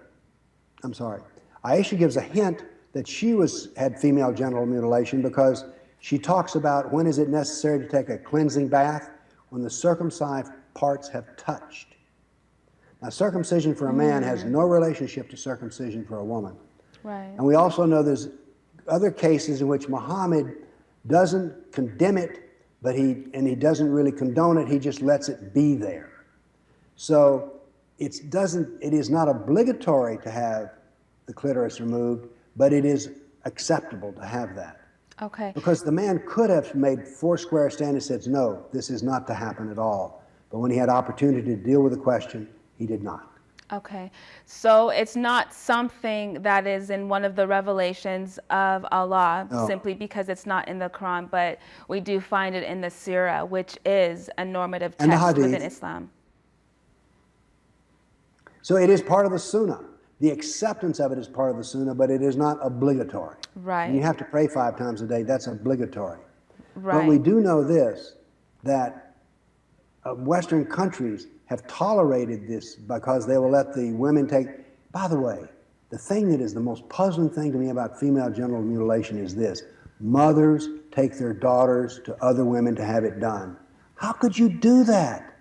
Speaker 2: gives a hint that she had female genital mutilation because she talks about when is it necessary to take a cleansing bath? When the circumcised parts have touched. Now, circumcision for a man has no relationship to circumcision for a woman.
Speaker 1: Right.
Speaker 2: And we also know there's other cases in which Muhammad doesn't condemn it, but he doesn't really condone it, he just lets it be there. So it is not obligatory to have the clitoris removed, but it is acceptable to have that.
Speaker 1: Okay.
Speaker 2: Because the man could have made foursquare stand and said, no, this is not to happen at all. But when he had opportunity to deal with the question, he did not.
Speaker 1: Okay, so it's not something that is in one of the revelations of Allah,
Speaker 2: No.
Speaker 1: simply because it's not in the Quran, but we do find it in the Sirah, which is a normative
Speaker 2: And the
Speaker 1: text within
Speaker 2: Hadith.
Speaker 1: Islam.
Speaker 2: So it is part of the Sunnah. The acceptance of it is part of the Sunnah, but it is not obligatory.
Speaker 1: Right.
Speaker 2: And you have to pray 5 times a day. That's obligatory.
Speaker 1: Right.
Speaker 2: But we do know this, that Western countries have tolerated this because they will let the women take. By the way, the thing that is the most puzzling thing to me about female genital mutilation is this: mothers take their daughters to other women to have it done. How could you do that?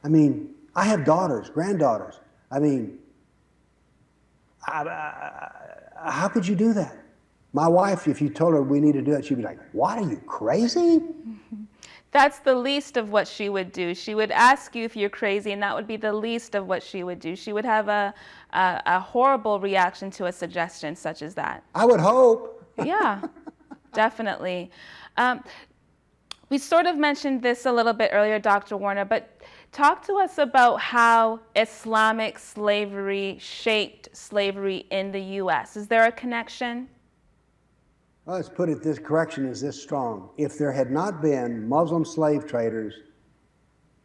Speaker 2: I mean, I have daughters, granddaughters. I mean, how could you do that? My wife, if you told her we need to do that, she'd be like, what, are you crazy?
Speaker 1: That's the least of what she would do. She would ask you if you're crazy, and that would be the least of what she would do. She would have a horrible reaction to a suggestion such as that.
Speaker 2: I would hope.
Speaker 1: Yeah, definitely. We sort of mentioned this a little bit earlier, Dr. Warner, but talk to us about how Islamic slavery shaped slavery in the U.S. Is there a connection?
Speaker 2: Well, let's put it, this correction is this strong. If there had not been Muslim slave traders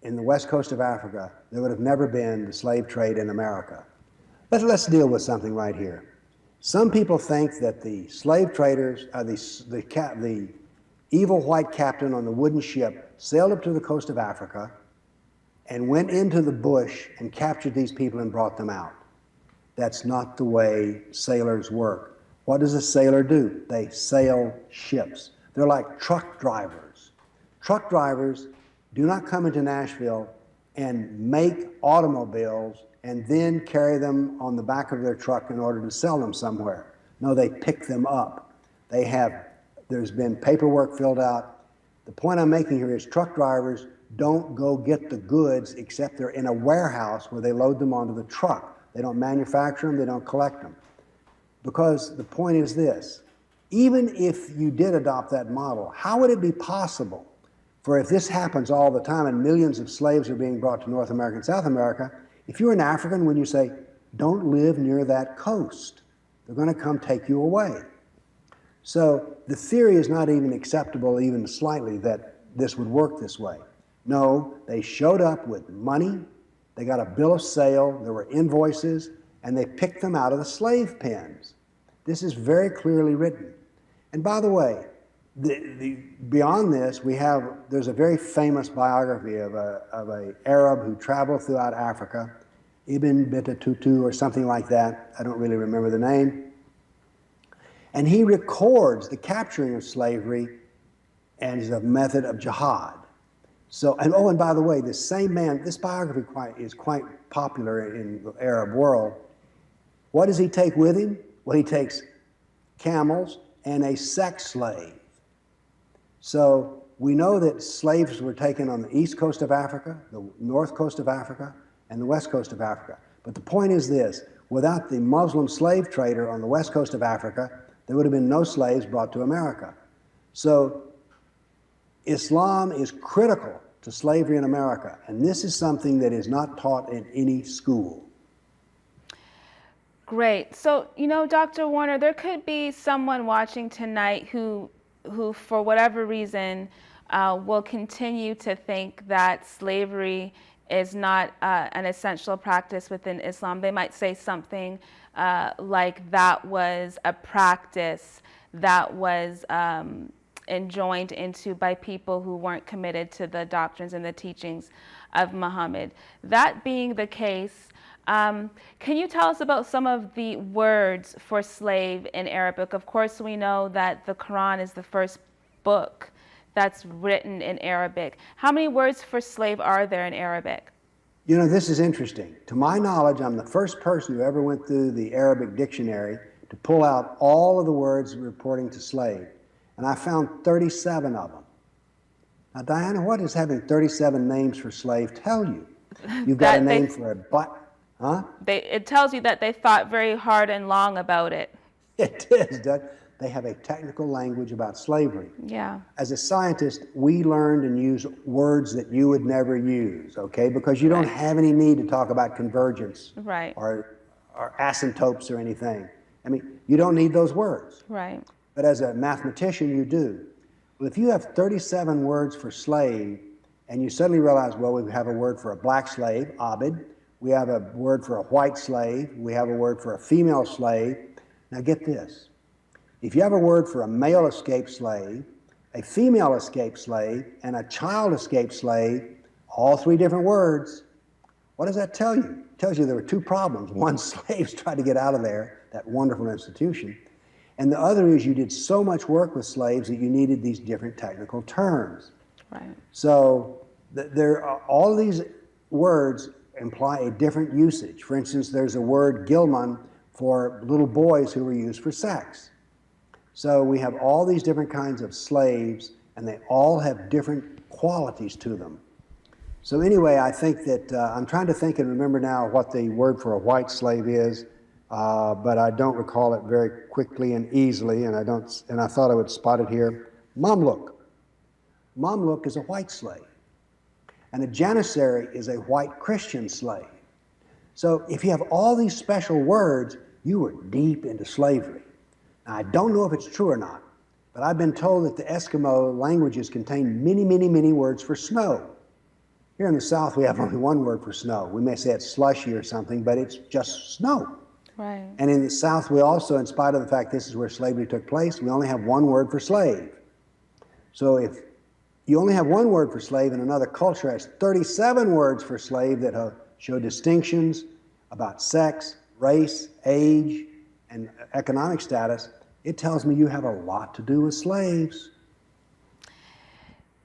Speaker 2: in the west coast of Africa, there would have never been the slave trade in America. Let's deal with something right here. Some people think that the slave traders, the evil white captain on the wooden ship sailed up to the coast of Africa and went into the bush and captured these people and brought them out. That's not the way sailors work. What does a sailor do? They sail ships. They're like truck drivers. Truck drivers do not come into Nashville and make automobiles and then carry them on the back of their truck in order to sell them somewhere. No, they pick them up. There's been paperwork filled out. The point I'm making here is truck drivers don't go get the goods except they're in a warehouse where they load them onto the truck. They don't manufacture them, they don't collect them. Because the point is this: even if you did adopt that model, how would it be possible for, if this happens all the time and millions of slaves are being brought to North America and South America, if you're an African, when you say, don't live near that coast, they're going to come take you away. So the theory is not even acceptable, even slightly, that this would work this way. No, they showed up with money, they got a bill of sale, there were invoices, and they picked them out of the slave pens. This is very clearly written. And by the way, beyond this, there's a very famous biography of a Arab who traveled throughout Africa, Ibn Battuta or something like that. I don't really remember the name. And he records the capturing of slavery as a method of jihad. So, and by the way, this same man, this biography is quite popular in the Arab world. What does he take with him? Well, he takes camels and a sex slave. So we know that slaves were taken on the east coast of Africa, the north coast of Africa, and the west coast of Africa. But the point is this: without the Muslim slave trader on the west coast of Africa, there would have been no slaves brought to America. So Islam is critical to slavery in America, and this is something that is not taught in any school.
Speaker 1: Great. So, Dr. Warner, there could be someone watching tonight who for whatever reason, will continue to think that slavery is not an essential practice within Islam. They might say something like that was a practice that was enjoined into by people who weren't committed to the doctrines and the teachings of Muhammad. That being the case, can you tell us about some of the words for slave in Arabic? Of course, we know that the Quran is the first book that's written in Arabic. How many words for slave are there in Arabic?
Speaker 2: This is interesting. To my knowledge, I'm the first person who ever went through the Arabic dictionary to pull out all of the words reporting to slave. And I found 37 of them. Now, Dianna, what does having 37 names for slave tell you? You've got a
Speaker 1: That they
Speaker 2: name for a but, huh?
Speaker 1: it tells you that they thought very hard and long about it.
Speaker 2: It is, Doug. They have a technical language about slavery.
Speaker 1: Yeah.
Speaker 2: As a scientist, we learned and use words that you would never use, okay? Because you don't
Speaker 1: Right.
Speaker 2: have any need to talk about convergence
Speaker 1: Right.
Speaker 2: or asymptotes or anything. I mean, you don't need those words.
Speaker 1: Right.
Speaker 2: But as a mathematician, you do. Well, if you have 37 words for slave, and you suddenly realize, well, we have a word for a black slave, abid. We have a word for a white slave. We have a word for a female slave. Now get this. If you have a word for a male escaped slave, a female escaped slave, and a child escaped slave, all three different words, what does that tell you? It tells you there were two problems. One, slaves tried to get out of there, that wonderful institution. And the other is you did so much work with slaves that you needed these different technical terms.
Speaker 1: Right.
Speaker 2: So there are, all these words imply a different usage. For instance, there's a word Gilman for little boys who were used for sex. So we have all these different kinds of slaves, and they all have different qualities to them. So anyway, I think that I'm trying to think and remember now what the word for a white slave is, but I don't recall it very quickly and easily, and I thought I would spot it here. Mamluk. Mamluk is a white slave, and a janissary is a white Christian slave. So if you have all these special words, you were deep into slavery. Now, I don't know if it's true or not, but I've been told that the Eskimo languages contain many, many, many words for snow. Here in the South, we have only one word for snow. We may say it's slushy or something, but it's just snow.
Speaker 1: Right.
Speaker 2: And in the South, we also, in spite of the fact this is where slavery took place, we only have one word for slave. So if you only have one word for slave and another culture has 37 words for slave that show distinctions about sex, race, age, and economic status, it tells me you have a lot to do with slaves.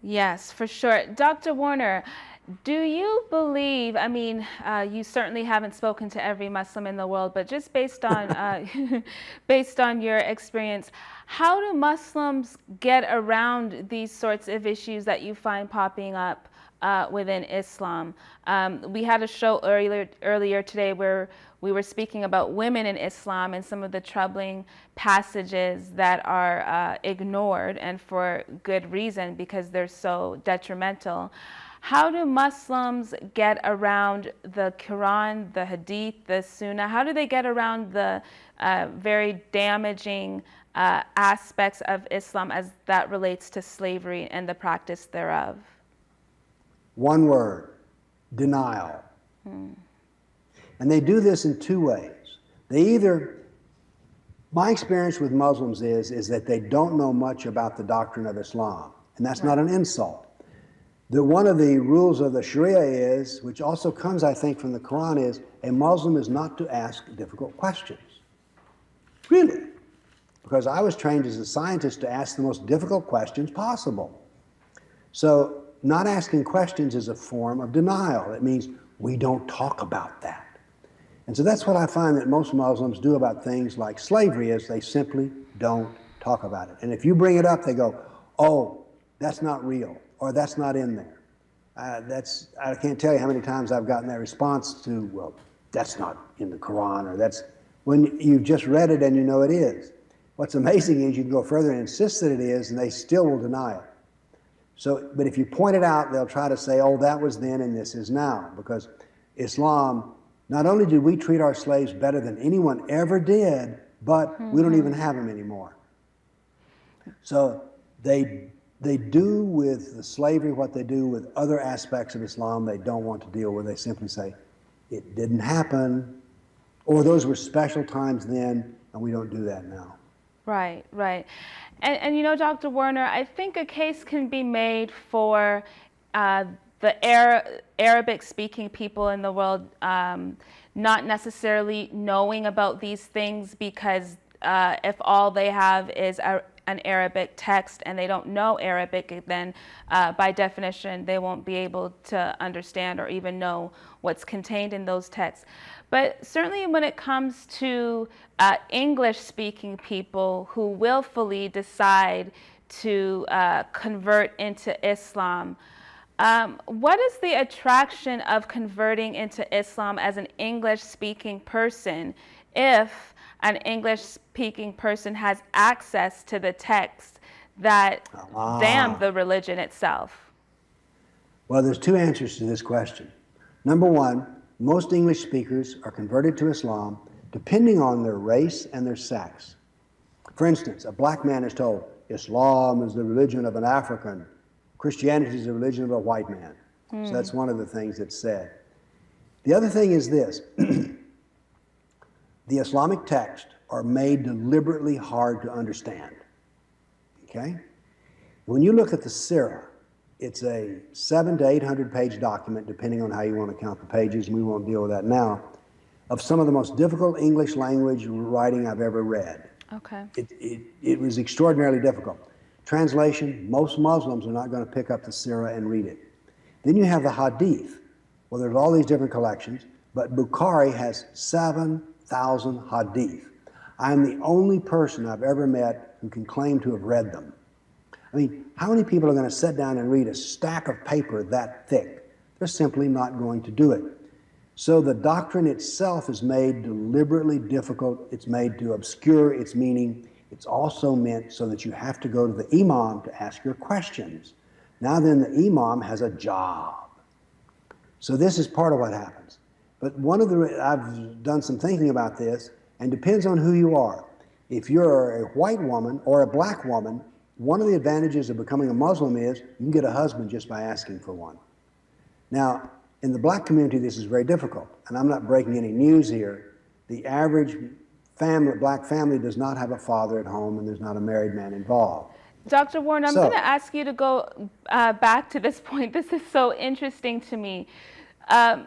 Speaker 1: Yes, for sure. Dr. Warner, do you believe, I mean, you certainly haven't spoken to every Muslim in the world, but just based on, based on your experience, how do Muslims get around these sorts of issues that you find popping up within Islam? We had a show earlier today where we were speaking about women in Islam and some of the troubling passages that are ignored, and for good reason, because they're so detrimental. How do Muslims get around the Quran, the Hadith, the Sunnah? How do they get around the very damaging aspects of Islam as that relates to slavery and the practice thereof?
Speaker 2: One word, denial. And they do this in two ways. They either, my experience with Muslims is that they don't know much about the doctrine of Islam, and that's not an insult. One of the rules of the Sharia is, which also comes, I think, from the Quran, is a Muslim is not to ask difficult questions. Really? Because I was trained as a scientist to ask the most difficult questions possible. So not asking questions is a form of denial. It means we don't talk about that. And so that's what I find that most Muslims do about things like slavery, is they simply don't talk about it. And if you bring it up, they go, oh, that's not real, or that's not in there. I can't tell you how many times I've gotten that response to, well, that's not in the Quran, or that's, when you've just read it and you know it is. What's amazing is you can go further and insist that it is, and they still will deny it. So, but if you point it out, they'll try to say, oh, that was then and this is now, because Islam, not only did we treat our slaves better than anyone ever did, but we don't even have them anymore. So they do with the slavery what they do with other aspects of Islam they don't want to deal with. They simply say, it didn't happen, or those were special times then, and we don't do that now.
Speaker 1: Right, right. And you know, Dr. Warner, I think a case can be made for the Arabic-speaking people in the world not necessarily knowing about these things, because if all they have is an Arabic text and they don't know Arabic, then by definition they won't be able to understand or even know what's contained in those texts. But certainly when it comes to English-speaking people who willfully decide to convert into Islam, What is the attraction of converting into Islam as an English-speaking person if an English-speaking person has access to the texts that damn the religion itself?
Speaker 2: Well, there's two answers to this question. Number one, most English speakers are converted to Islam depending on their race and their sex. For instance, a black man is told, Islam is the religion of an African, Christianity is the religion of a white man. So that's one of the things that's said. The other thing is this. The Islamic texts are made deliberately hard to understand. Okay? When you look at the Sirah, it's a 700 to 800 page document, depending on how you want to count the pages, and we won't deal with that now, of some of the most difficult English language writing I've ever read.
Speaker 1: Okay.
Speaker 2: It was extraordinarily difficult. Translation, most Muslims are not going to pick up the Sirah and read it. Then you have the Hadith. Well, there's all these different collections, but Bukhari has 7,000 Hadith. I'm the only person I've ever met who can claim to have read them. I mean, how many people are going to sit down and read a stack of paper that thick? They're simply not going to do it. So the doctrine itself is made deliberately difficult. It's made to obscure its meaning. It's also meant so that you have to go to the imam to ask your questions. Now then, the imam has a job. So this is part of what happens. But I've done some thinking about this, and depends on who you are. If you're a white woman or a black woman, one of the advantages of becoming a Muslim is you can get a husband just by asking for one. Now, in the black community, this is very difficult, and I'm not breaking any news here. The average black family does not have a father at home, and there's not a married man involved.
Speaker 1: Dr. Warren, I'm going to ask you to go back to this point. This is so interesting to me.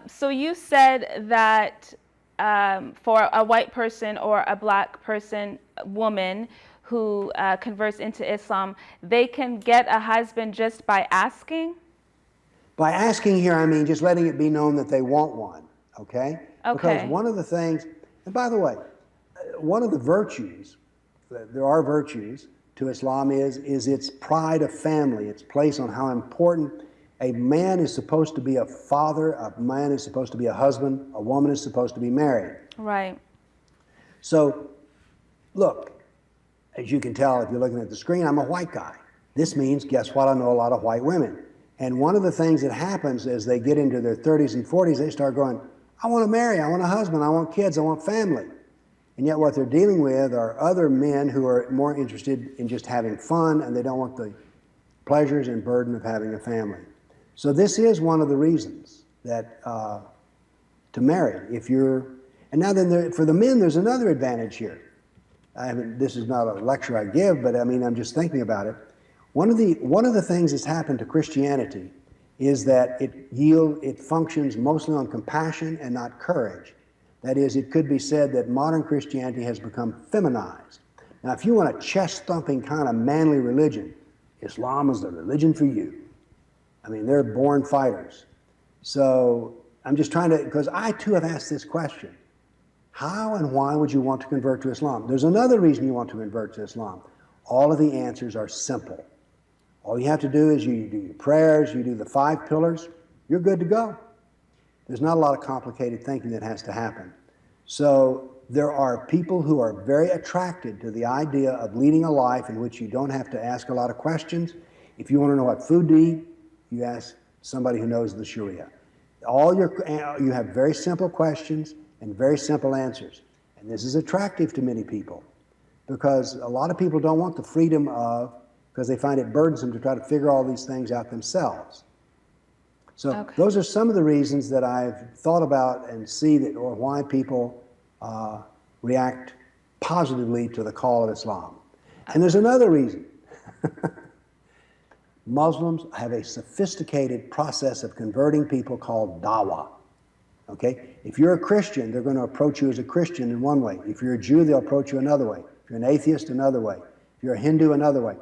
Speaker 1: So you said that for a white person or a black person, woman, who converts into Islam, they can get a husband just by asking?
Speaker 2: By asking here, I mean just letting it be known that they want one, okay?
Speaker 1: Okay.
Speaker 2: Because one of the things, and by the way, one of the virtues, there are virtues to Islam is its pride of family, its place on how important a man is supposed to be a father, a man is supposed to be a husband, a woman is supposed to be married.
Speaker 1: Right.
Speaker 2: So, look, as you can tell if you're looking at the screen, I'm a white guy. This means, guess what, I know a lot of white women. And one of the things that happens as they get into their 30s and 40s, they start going, I want to marry, I want a husband, I want kids, I want family. And yet what they're dealing with are other men who are more interested in just having fun, and they don't want the pleasures and burden of having a family. So this is one of the reasons that to marry, if you're, and now then for the men, there's another advantage here. This is not a lecture I give, but I mean, I'm just thinking about it. One of the things that's happened to Christianity is that it functions mostly on compassion and not courage. That is, it could be said that modern Christianity has become feminized. Now, if you want a chest-thumping kind of manly religion, Islam is the religion for you. I mean, they're born fighters. So I'm just trying to, because I too have asked this question. How and why would you want to convert to Islam? There's another reason you want to convert to Islam. All of the answers are simple. All you have to do is you do your prayers, you do the 5 pillars, you're good to go. There's not a lot of complicated thinking that has to happen. So there are people who are very attracted to the idea of leading a life in which you don't have to ask a lot of questions. If you want to know what food to eat, you ask somebody who knows the Sharia. You have very simple questions and very simple answers. And this is attractive to many people because a lot of people don't want the freedom of, because they find it burdensome to try to figure all these things out themselves. So those are some of the reasons that I've thought about and see that, or why people react positively to the call of Islam. And there's another reason. Muslims have a sophisticated process of converting people called dawah. Okay? If you're a Christian, they're going to approach you as a Christian in one way. If you're a Jew, they'll approach you another way. If you're an atheist, another way. If you're a Hindu, another way.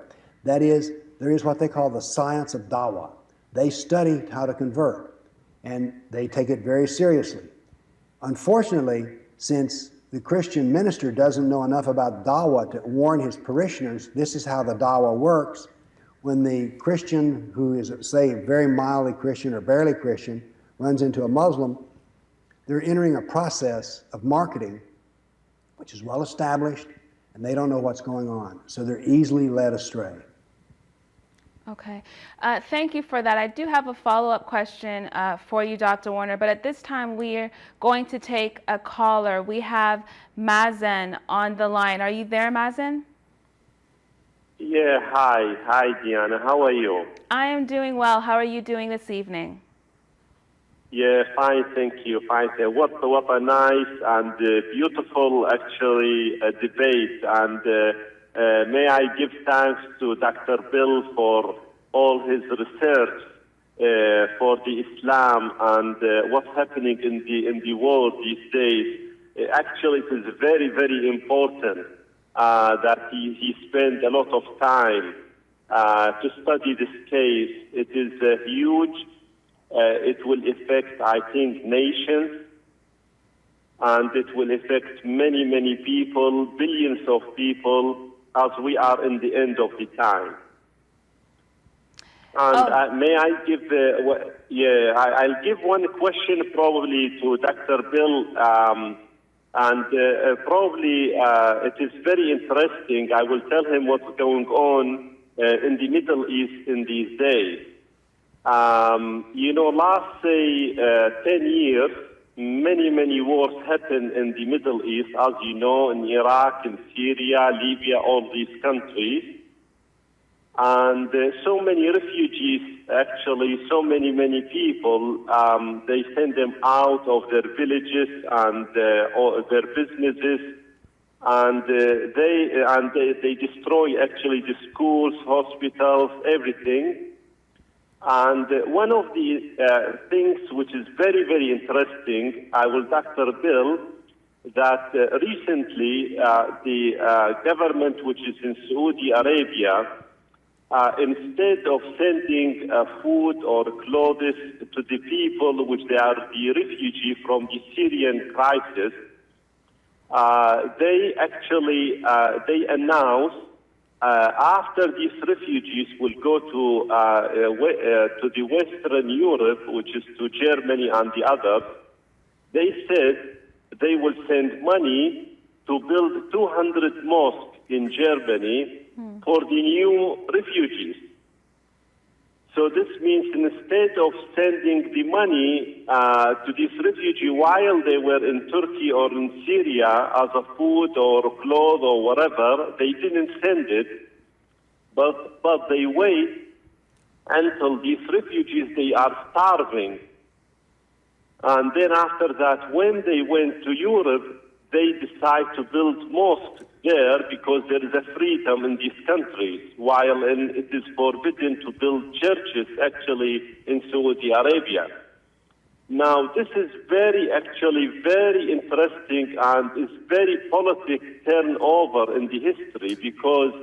Speaker 2: That is, there is what they call the science of dawah. They study how to convert, and they take it very seriously. Unfortunately, since the Christian minister doesn't know enough about dawah to warn his parishioners, this is how the dawah works. when the Christian who is, say, very mildly Christian or barely Christian runs into a Muslim, they're entering a process of marketing which is well established, and they don't know what's going on. So they're easily led astray.
Speaker 1: Okay. Thank you for that. I do have a follow-up question for you, Dr. Warner, but at this time we're going to take a caller. We have Mazen on the line. Are you there, Mazen?
Speaker 6: Yeah, hi. Hi, Dianna. How are you?
Speaker 1: I am doing well. How are you doing this evening?
Speaker 6: Yeah, fine, thank you. Fine. What a nice and beautiful, actually, debate. And may I give thanks to Dr. Bill for all his research for the Islam and what's happening in the world these days. Actually, it is very, very important that he spent a lot of time to study this case. It is huge. It will affect, I think, nations, and it will affect many, many people, billions of people, as we are in the end of the time. And may I give, I'll give one question probably to Dr. Bill, and probably it is very interesting. I will tell him what's going on in the Middle East in these days. Last, say, 10 years, many wars happened in the Middle East, as you know, in Iraq, in Syria, Libya, all these countries. And so many refugees, actually, so many people, they send them out of their villages and their businesses, and they destroy, actually, the schools, hospitals, everything. And one of the things which is very, very interesting, I will Dr. Bill, that recently the government which is in Saudi Arabia, instead of sending food or clothes to the people which they are the refugee from the Syrian crisis, they actually they announced after these refugees will go to the Western Europe, which is to Germany and the others, they said they will send money to build 200 mosques in Germany for the new refugees. So this means instead of sending the money to these refugees while they were in Turkey or in Syria as a food or clothes or whatever, they didn't send it, but they wait until these refugees, they are starving. And then after that, when they went to Europe, they decide to build mosques there because there is a freedom in these countries, while it is forbidden to build churches actually in Saudi Arabia. Now, this is very interesting and is very political turnover in the history, because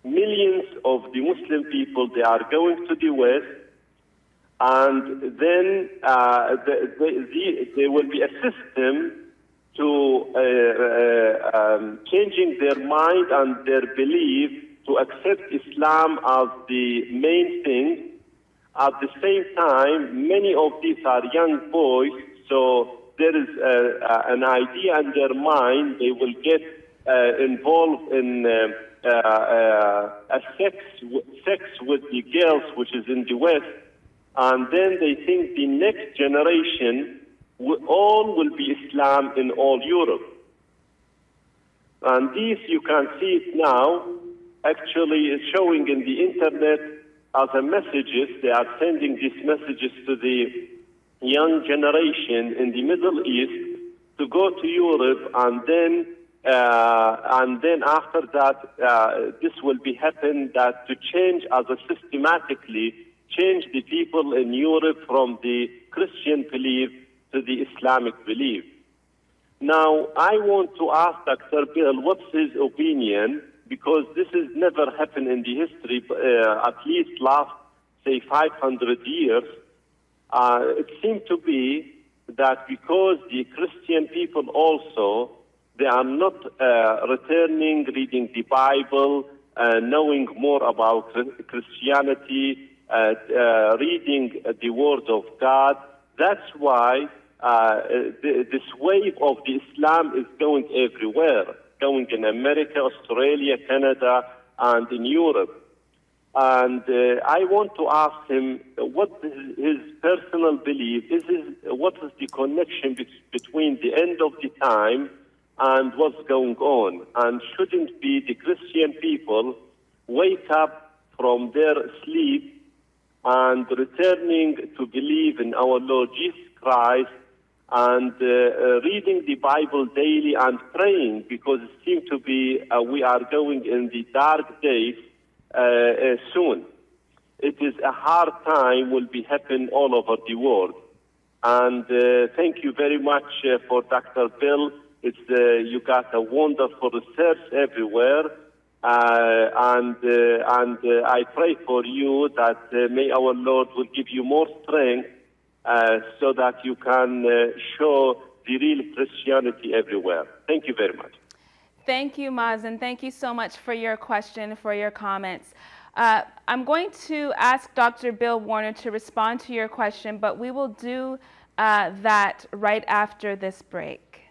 Speaker 6: millions of the Muslim people, they are going to the West, and then there will be a system to changing their mind and their belief to accept Islam as the main thing. At the same time, many of these are young boys, so there is an idea in their mind they will get involved in sex with the girls, which is in the West, and then they think the next generation all will be Islam in all Europe. And this, you can see it now, actually is showing in the internet as a messages. They are sending these messages to the young generation in the Middle East to go to Europe, and then after that, this will be happen that to change as a systematically change the people in Europe from the Christian belief to the Islamic belief. Now, I want to ask Dr. Bill, what's his opinion, because this has never happened in the history, at least last, say, 500 years. It seemed to be that because the Christian people also, they are not returning, reading the Bible, knowing more about Christianity, reading the Word of God. That's why this wave of the Islam is going everywhere, going in America, Australia, Canada, and in Europe. And I want to ask him what his personal belief is. What is the connection between the end of the time and what's going on? And shouldn't be the Christian people wake up from their sleep and returning to believe in our Lord Jesus Christ and reading the Bible daily and praying, because it seems to be we are going in the dark days soon. It is a hard time will be happening all over the world. And thank you very much for Dr. Bill. It's you got a wonderful research everywhere. And I pray for you that may our Lord will give you more strength so that you can show the real Christianity everywhere. Thank you very much.
Speaker 1: Thank you, Mazen. Thank you so much for your question, for your comments. I'm going to ask Dr. Bill Warner to respond to your question, but we will do that right after this break.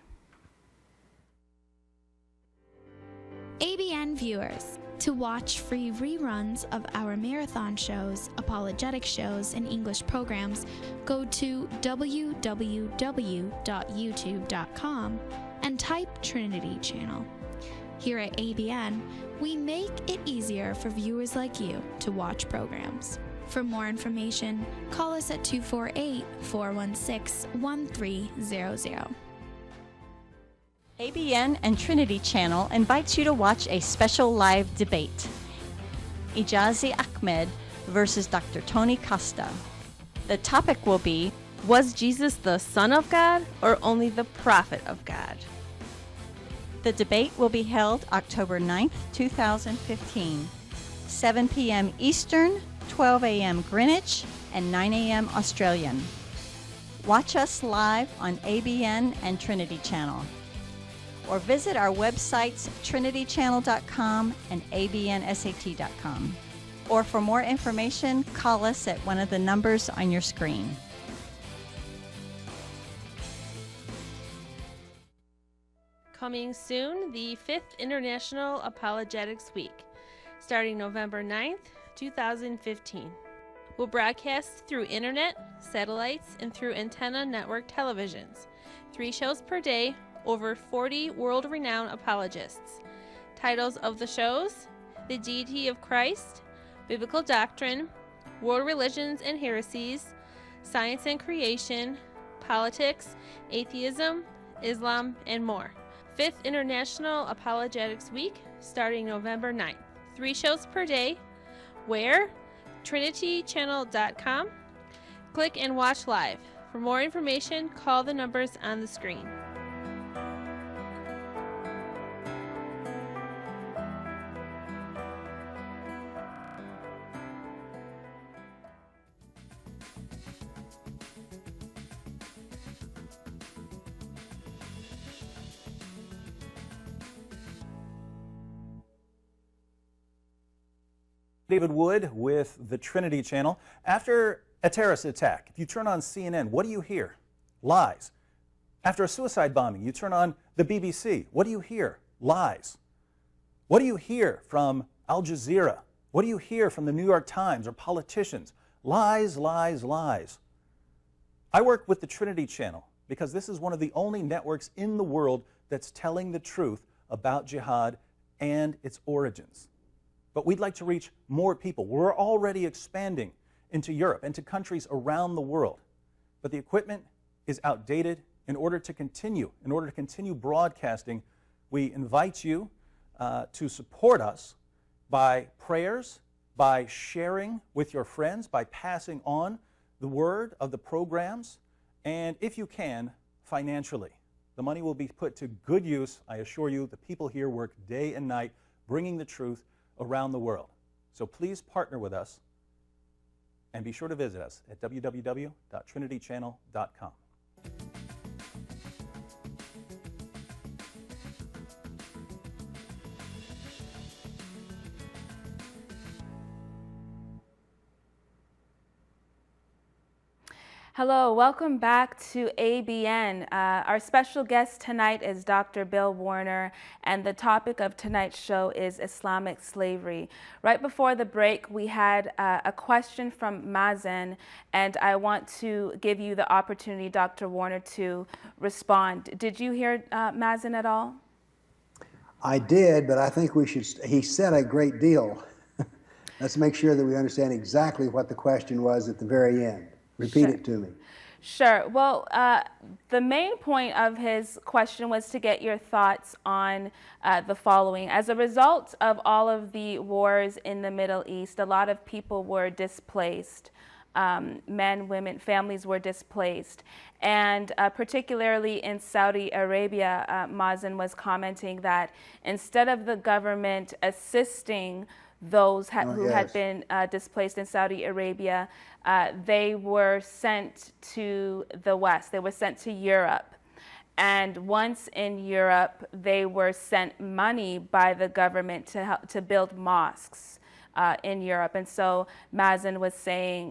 Speaker 7: ABN viewers, to watch free reruns of our marathon shows, apologetic shows, and English programs, go to www.youtube.com and type Trinity Channel. Here at ABN, we make it easier for viewers like you to watch programs. For more information, call us at 248-416-1300.
Speaker 4: ABN and Trinity Channel invites you to watch a special live debate. Ijazi Ahmed versus Dr. Tony Costa. The topic will be,
Speaker 3: Was Jesus the Son of God or only the prophet of God?
Speaker 4: the debate will be held October 9th, 2015, 7 p.m. Eastern, 12 a.m. Greenwich, and 9 a.m. Australian. Watch us live on ABN and Trinity Channel, or visit our websites trinitychannel.com and abnsat.com. Or for more information, call us at one of the numbers on your screen.
Speaker 3: Coming soon, the 5th International Apologetics Week, starting November 9th, 2015. We'll broadcast through internet, satellites, and through antenna network televisions. 3 shows per day, over 40 world-renowned apologists. Titles of the shows: The Deity of Christ, Biblical Doctrine, World Religions and Heresies, Science and Creation, Politics, Atheism, Islam, and more. 5th International Apologetics Week, starting November 9th. 3 shows per day. Where? trinitychannel.com. Click and watch live. For more information, call the numbers on the screen.
Speaker 8: David Wood with the Trinity Channel. After a terrorist attack, if you turn on CNN, what do you hear? Lies. After a suicide bombing, you turn on the BBC. What do you hear? Lies. What do you hear from Al Jazeera? What do you hear from the New York Times or politicians? Lies, lies, lies. I work with the Trinity Channel because this is one of the only networks in the world that's telling the truth about jihad and its origins. But we'd like to reach more people. We're already expanding into Europe and to countries around the world. But the equipment is outdated. In order to continue broadcasting, we invite you to support us by prayers, by sharing with your friends, by passing on the word of the programs, and if you can, financially. The money will be put to good use. I assure you, the people here work day and night bringing the truth around the world. So please partner with us and be sure to visit us at www.trinitychannel.com.
Speaker 1: Hello, welcome back to ABN. Our special guest tonight is Dr. Bill Warner, and the topic of tonight's show is Islamic slavery. Right before the break, we had a question from Mazen, and I want to give you the opportunity, Dr. Warner, to respond. Did you hear Mazen at all?
Speaker 2: I did, but I think we should, he said a great deal. Let's make sure that we understand exactly what the question was at the very end. Repeat it to me.
Speaker 1: Sure. Well, the main point of his question was to get your thoughts on the following. As a result of all of the wars in the Middle East, a lot of people were displaced. Men, women, families were displaced. And particularly in Saudi Arabia, Mazen was commenting that instead of the government assisting those who had been displaced in Saudi Arabia, they were sent to the West. They were sent to Europe. And once in Europe, they were sent money by the government to help to build mosques in Europe. And so Mazen was saying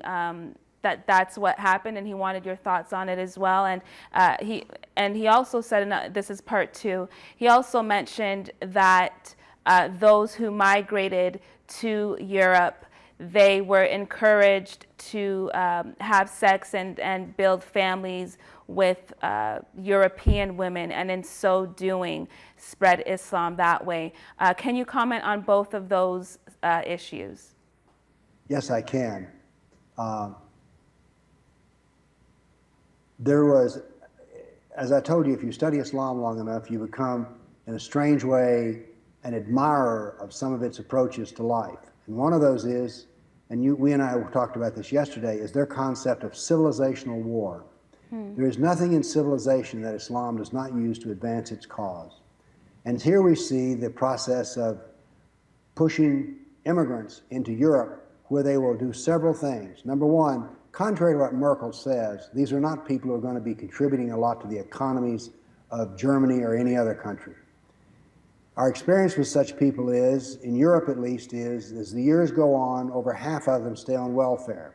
Speaker 1: that that's what happened, and he wanted your thoughts on it as well. And he also said, and this is part two, he also mentioned that those who migrated to Europe, they were encouraged to have sex and build families with European women, and in so doing, spread Islam that way. Can you comment on both of those issues?
Speaker 2: Yes, I can. There was, as I told you, if you study Islam long enough, you become, in a strange way, an admirer of some of its approaches to life. And one of those is, and we and I talked about this yesterday, is their concept of civilizational war. There is nothing in civilization that Islam does not use to advance its cause. And here we see the process of pushing immigrants into Europe, where they will do several things. Number one, contrary to what Merkel says, these are not people who are going to be contributing a lot to the economies of Germany or any other country. Our experience with such people is, in Europe at least, is as the years go on, over half of them stay on welfare.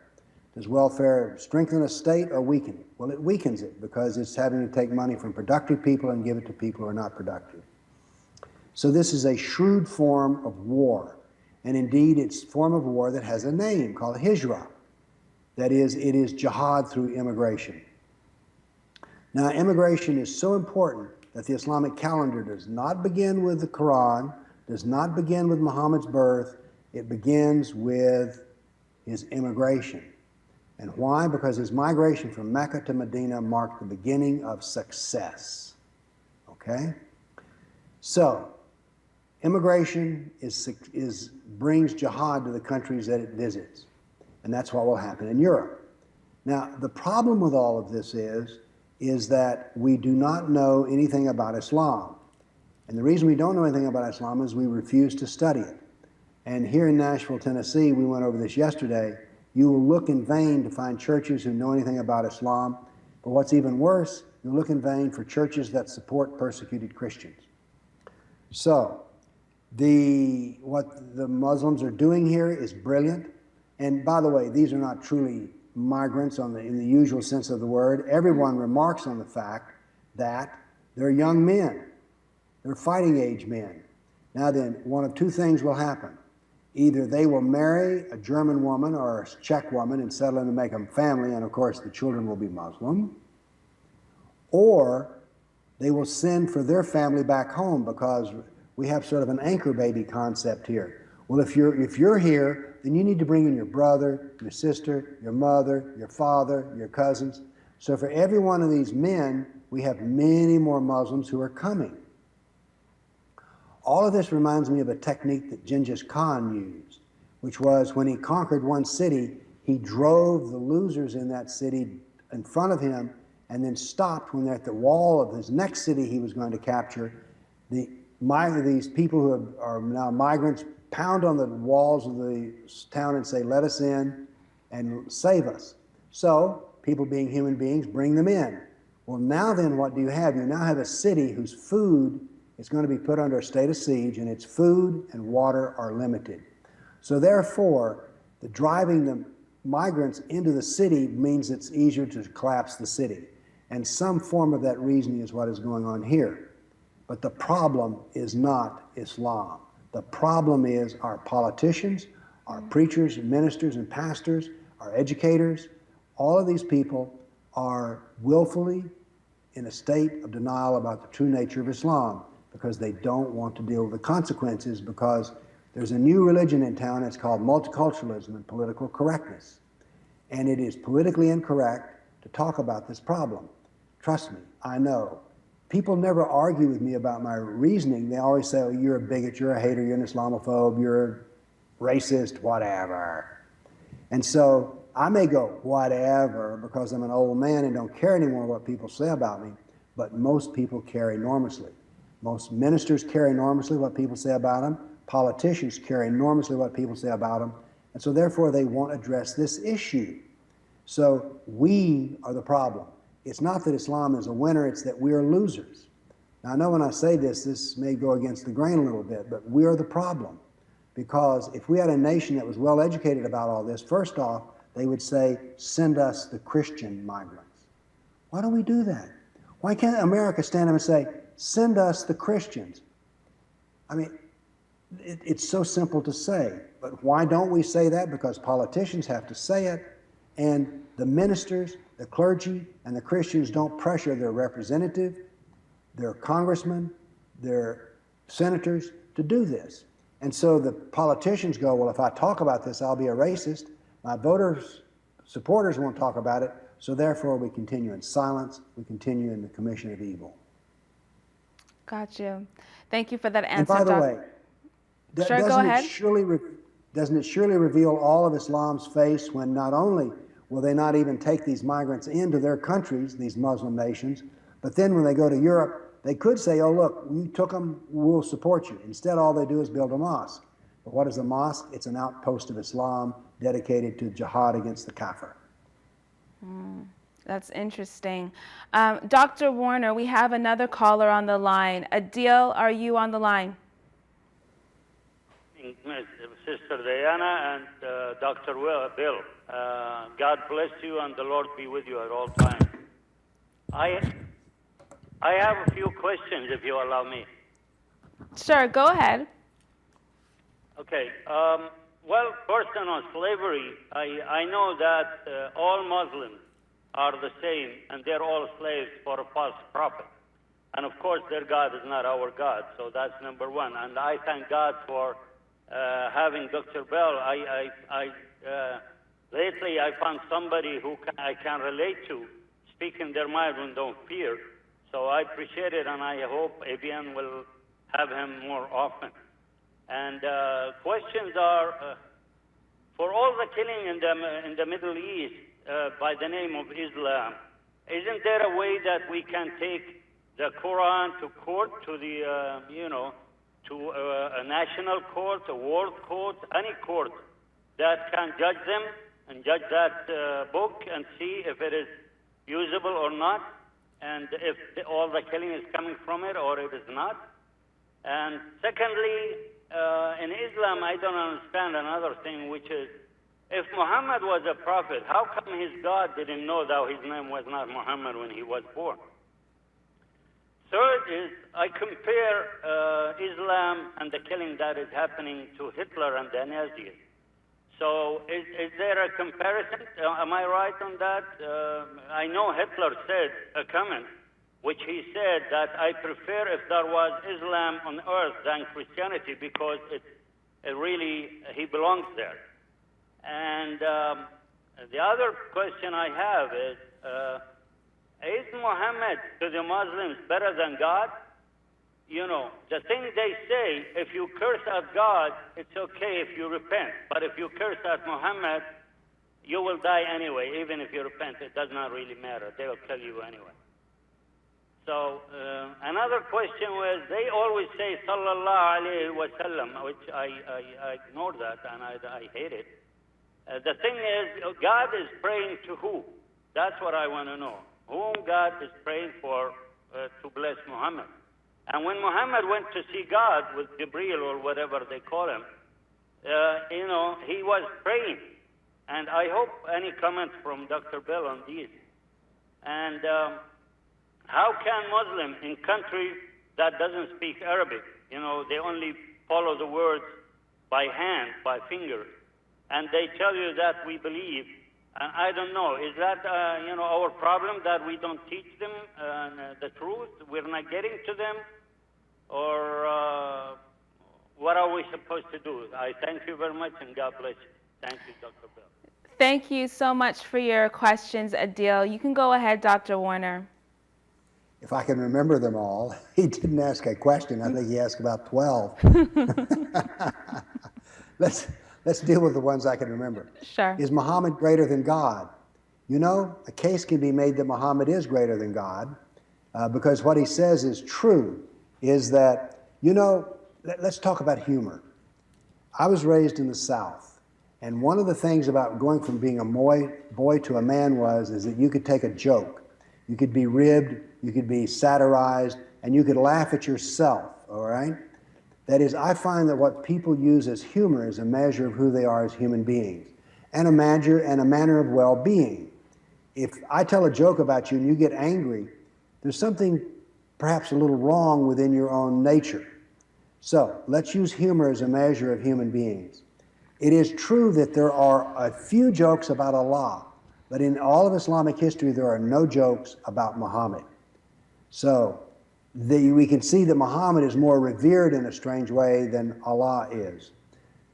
Speaker 2: Does welfare strengthen a state or weaken it? Well, it weakens it because it's having to take money from productive people and give it to people who are not productive. So this is a shrewd form of war. And indeed, it's a form of war that has a name called hijrah. That is, it is jihad through immigration. Now, immigration is so important that the Islamic calendar does not begin with the Quran, does not begin with Muhammad's birth. It begins with his immigration. And why? Because his migration from Mecca to Medina marked the beginning of success. Okay? So, immigration brings jihad to the countries that it visits. And that's what will happen in Europe. Now, the problem with all of this is that we do not know anything about Islam. And the reason we don't know anything about Islam is we refuse to study it. And here in Nashville, Tennessee, we went over this yesterday, you will look in vain to find churches who know anything about Islam. But what's even worse, you'll look in vain for churches that support persecuted Christians. So, what the Muslims are doing here is brilliant. And by the way, these are not truly migrants in the usual sense of the word. Everyone remarks on the fact that they're young men. They're fighting age men. Now then, one of two things will happen. Either they will marry a German woman or a Czech woman and settle in to make them family, and of course the children will be Muslim, or they will send for their family back home, because we have sort of an anchor baby concept here. Well, if you're here, then you need to bring in your brother, your sister, your mother, your father, your cousins. So for every one of these men, we have many more Muslims who are coming. All of this reminds me of a technique that Genghis Khan used, which was when he conquered one city, he drove the losers in that city in front of him and then stopped when they're at the wall of his next city he was going to capture. These people who are now migrants pound on the walls of the town and say, "Let us in and save us." So, people being human beings, bring them in. Well, now then, what do you have? You now have a city whose food is going to be put under a state of siege, and its food and water are limited. So therefore, the driving them migrants into the city means it's easier to collapse the city. And some form of that reasoning is what is going on here. But the problem is not Islam. The problem is our politicians, our preachers and ministers and pastors, our educators. All of these people are willfully in a state of denial about the true nature of Islam because they don't want to deal with the consequences, because there's a new religion in town. It's called multiculturalism and political correctness. And it is politically incorrect to talk about this problem. Trust me, I know. People never argue with me about my reasoning. They always say, oh, you're a bigot, you're a hater, you're an Islamophobe, you're a racist, whatever. And so I may go, whatever, because I'm an old man and don't care anymore what people say about me, but most people care enormously. Most ministers care enormously what people say about them. Politicians care enormously what people say about them. And so therefore they won't address this issue. So we are the problem. It's not that Islam is a winner, it's that we are losers. Now I know when I say this, this may go against the grain a little bit, but we are the problem. Because if we had a nation that was well educated about all this, first off, they would say, send us the Christian migrants. Why don't we do that? Why can't America stand up and say, send us the Christians? I mean, it's so simple to say, but why don't we say that? Because politicians have to say it, and the ministers, the clergy, and the Christians don't pressure their representative, their congressmen, their senators to do this. And so the politicians go, well, if I talk about this, I'll be a racist. My voters, supporters won't talk about it, so therefore we continue in silence, we continue in the commission of evil.
Speaker 1: Got you. Thank you for that answer,
Speaker 2: And by the way,
Speaker 1: Sure, go ahead.
Speaker 2: doesn't it surely reveal all of Islam's face when not only will they not even take these migrants into their countries, these Muslim nations, but then when they go to Europe, they could say, oh, look, you took them, we'll support you. Instead, all they do is build a mosque. But what is a mosque? It's an outpost of Islam dedicated to jihad against the kafir.
Speaker 1: That's interesting. Dr. Warner, we have another caller on the line. Adil, are you on the line?
Speaker 9: Sister Dianna and Dr. Bill, God bless you and the Lord be with you at all times. I have a few questions, if you allow me.
Speaker 1: Sure, go ahead.
Speaker 9: Okay. Well, first on slavery, I know that all Muslims are the same and they're all slaves for a false prophet. And of course, their God is not our God, so that's number one. And I thank God for having Dr. Bell. Lately, I found somebody who I can relate to, speaking their mind and don't fear. So I appreciate it, and I hope ABN will have him more often. And questions are, for all the killing in the Middle East by the name of Islam, isn't there a way that we can take the Quran to court, to the, to a national court, a world court, any court that can judge them and judge that book and see if it is usable or not, and if all the killing is coming from it or it is not? And secondly, in Islam, I don't understand another thing, which is, if Muhammad was a prophet, how come his God didn't know that his name was not Muhammad when he was born? Third is, I compare Islam and the killing that is happening to Hitler and the Nazis. So is there a comparison? Am I right on that? I know Hitler said a comment, which he said that I prefer if there was Islam on earth than Christianity because it really, he belongs there. And the other question I have is Muhammad to the Muslims better than God? You know, the thing they say, if you curse at God, it's okay if you repent. But if you curse at Muhammad, you will die anyway. Even if you repent, it does not really matter. They will kill you anyway. So another question was, they always say sallallahu alayhi wa sallam, which I ignore that and I hate it. The thing is, God is praying to who? That's what I want to know. Whom God is praying for to bless Muhammad. And when Muhammad went to see God with Jibreel or whatever they call him, he was praying. And I hope any comment from Dr. Bell on these. And how can Muslims in countries that doesn't speak Arabic, you know, they only follow the words by hand, by fingers, and they tell you that we believe, and I don't know, is that, you know, our problem that we don't teach them the truth? We're not getting to them? Or what are we supposed to do? I thank you very much, and God bless you. Thank you, Dr. Bell.
Speaker 1: Thank you so much for your questions, Adil. You can go ahead, Dr. Warner.
Speaker 2: If I can remember them all. He didn't ask a question. I think he asked about 12. Let's deal with the ones I can remember.
Speaker 1: Sure.
Speaker 2: Is Muhammad greater than God? You know, a case can be made that Muhammad is greater than God because what he says is true, is that, you know, let's talk about humor. I was raised in the South, and one of the things about going from being a boy to a man is that you could take a joke. You could be ribbed, you could be satirized, and you could laugh at yourself, all right? That is, I find that what people use as humor is a measure of who they are as human beings, and a manner of well-being. If I tell a joke about you and you get angry, there's something perhaps a little wrong within your own nature. So let's use humor as a measure of human beings. It is true that there are a few jokes about Allah, but in all of Islamic history, there are no jokes about Muhammad. So we can see that Muhammad is more revered in a strange way than Allah is.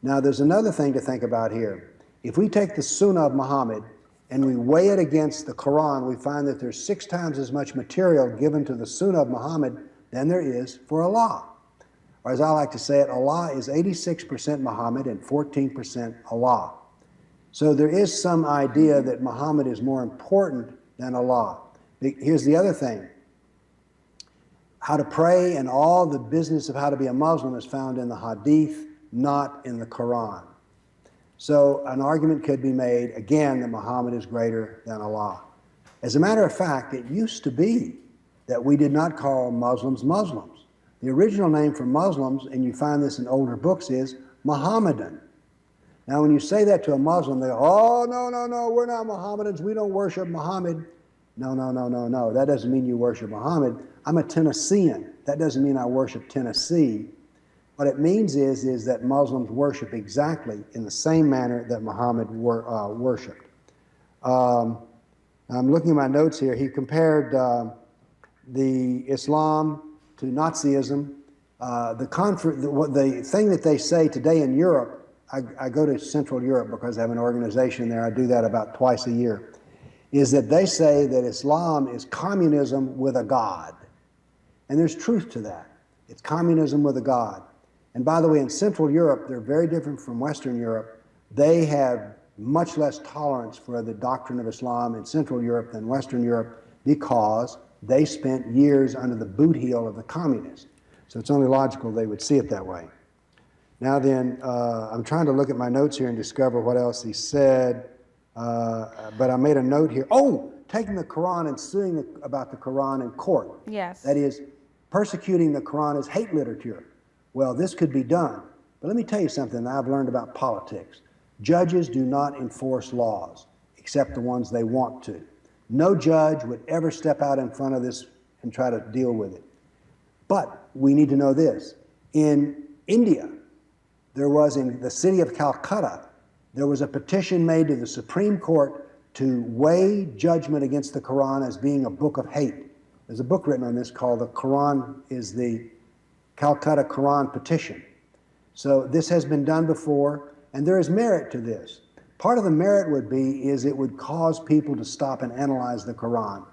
Speaker 2: Now, there's another thing to think about here. If we take the Sunnah of Muhammad and we weigh it against the Quran, we find that there's 6 times as much material given to the Sunnah of Muhammad than there is for Allah. Or as I like to say it, Allah is 86% Muhammad and 14% Allah. So there is some idea that Muhammad is more important than Allah. Here's the other thing. How to pray and all the business of how to be a Muslim is found in the Hadith, not in the Quran. So an argument could be made, again, that Muhammad is greater than Allah. As a matter of fact, it used to be that we did not call Muslims Muslims. The original name for Muslims, and you find this in older books, is Mohammedan. Now, when you say that to a Muslim, they go, oh, no, we're not Mohammedans. We don't worship Muhammad. No. That doesn't mean you worship Muhammad. I'm a Tennessean. That doesn't mean I worship Tennessee. What it means is that Muslims worship exactly in the same manner that Muhammad worshipped. I'm looking at my notes here. He compared the Islam to Nazism. The thing that they say today in Europe, I go to Central Europe because I have an organization there. I do that about twice a year. Is that they say that Islam is communism with a God. And there's truth to that. It's communism with a God. And by the way, in Central Europe, they're very different from Western Europe. They have much less tolerance for the doctrine of Islam in Central Europe than Western Europe because they spent years under the boot heel of the communists. So it's only logical they would see it that way. Now then, I'm trying to look at my notes here and discover what else he said. But I made a note here. Oh, taking the Quran and suing about the Quran in court.
Speaker 1: Yes.
Speaker 2: That is, persecuting the Quran is hate literature. Well, this could be done. But let me tell you something that I've learned about politics. Judges do not enforce laws, except the ones they want to. No judge would ever step out in front of this and try to deal with it. But we need to know this. In India, there was in the city of Calcutta, there was a petition made to the Supreme Court to weigh judgment against the Quran as being a book of hate. There's a book written on this called The Quran is the Calcutta Quran Petition. So this has been done before, and there is merit to this. Part of the merit would be is it would cause people to stop and analyze the Quran.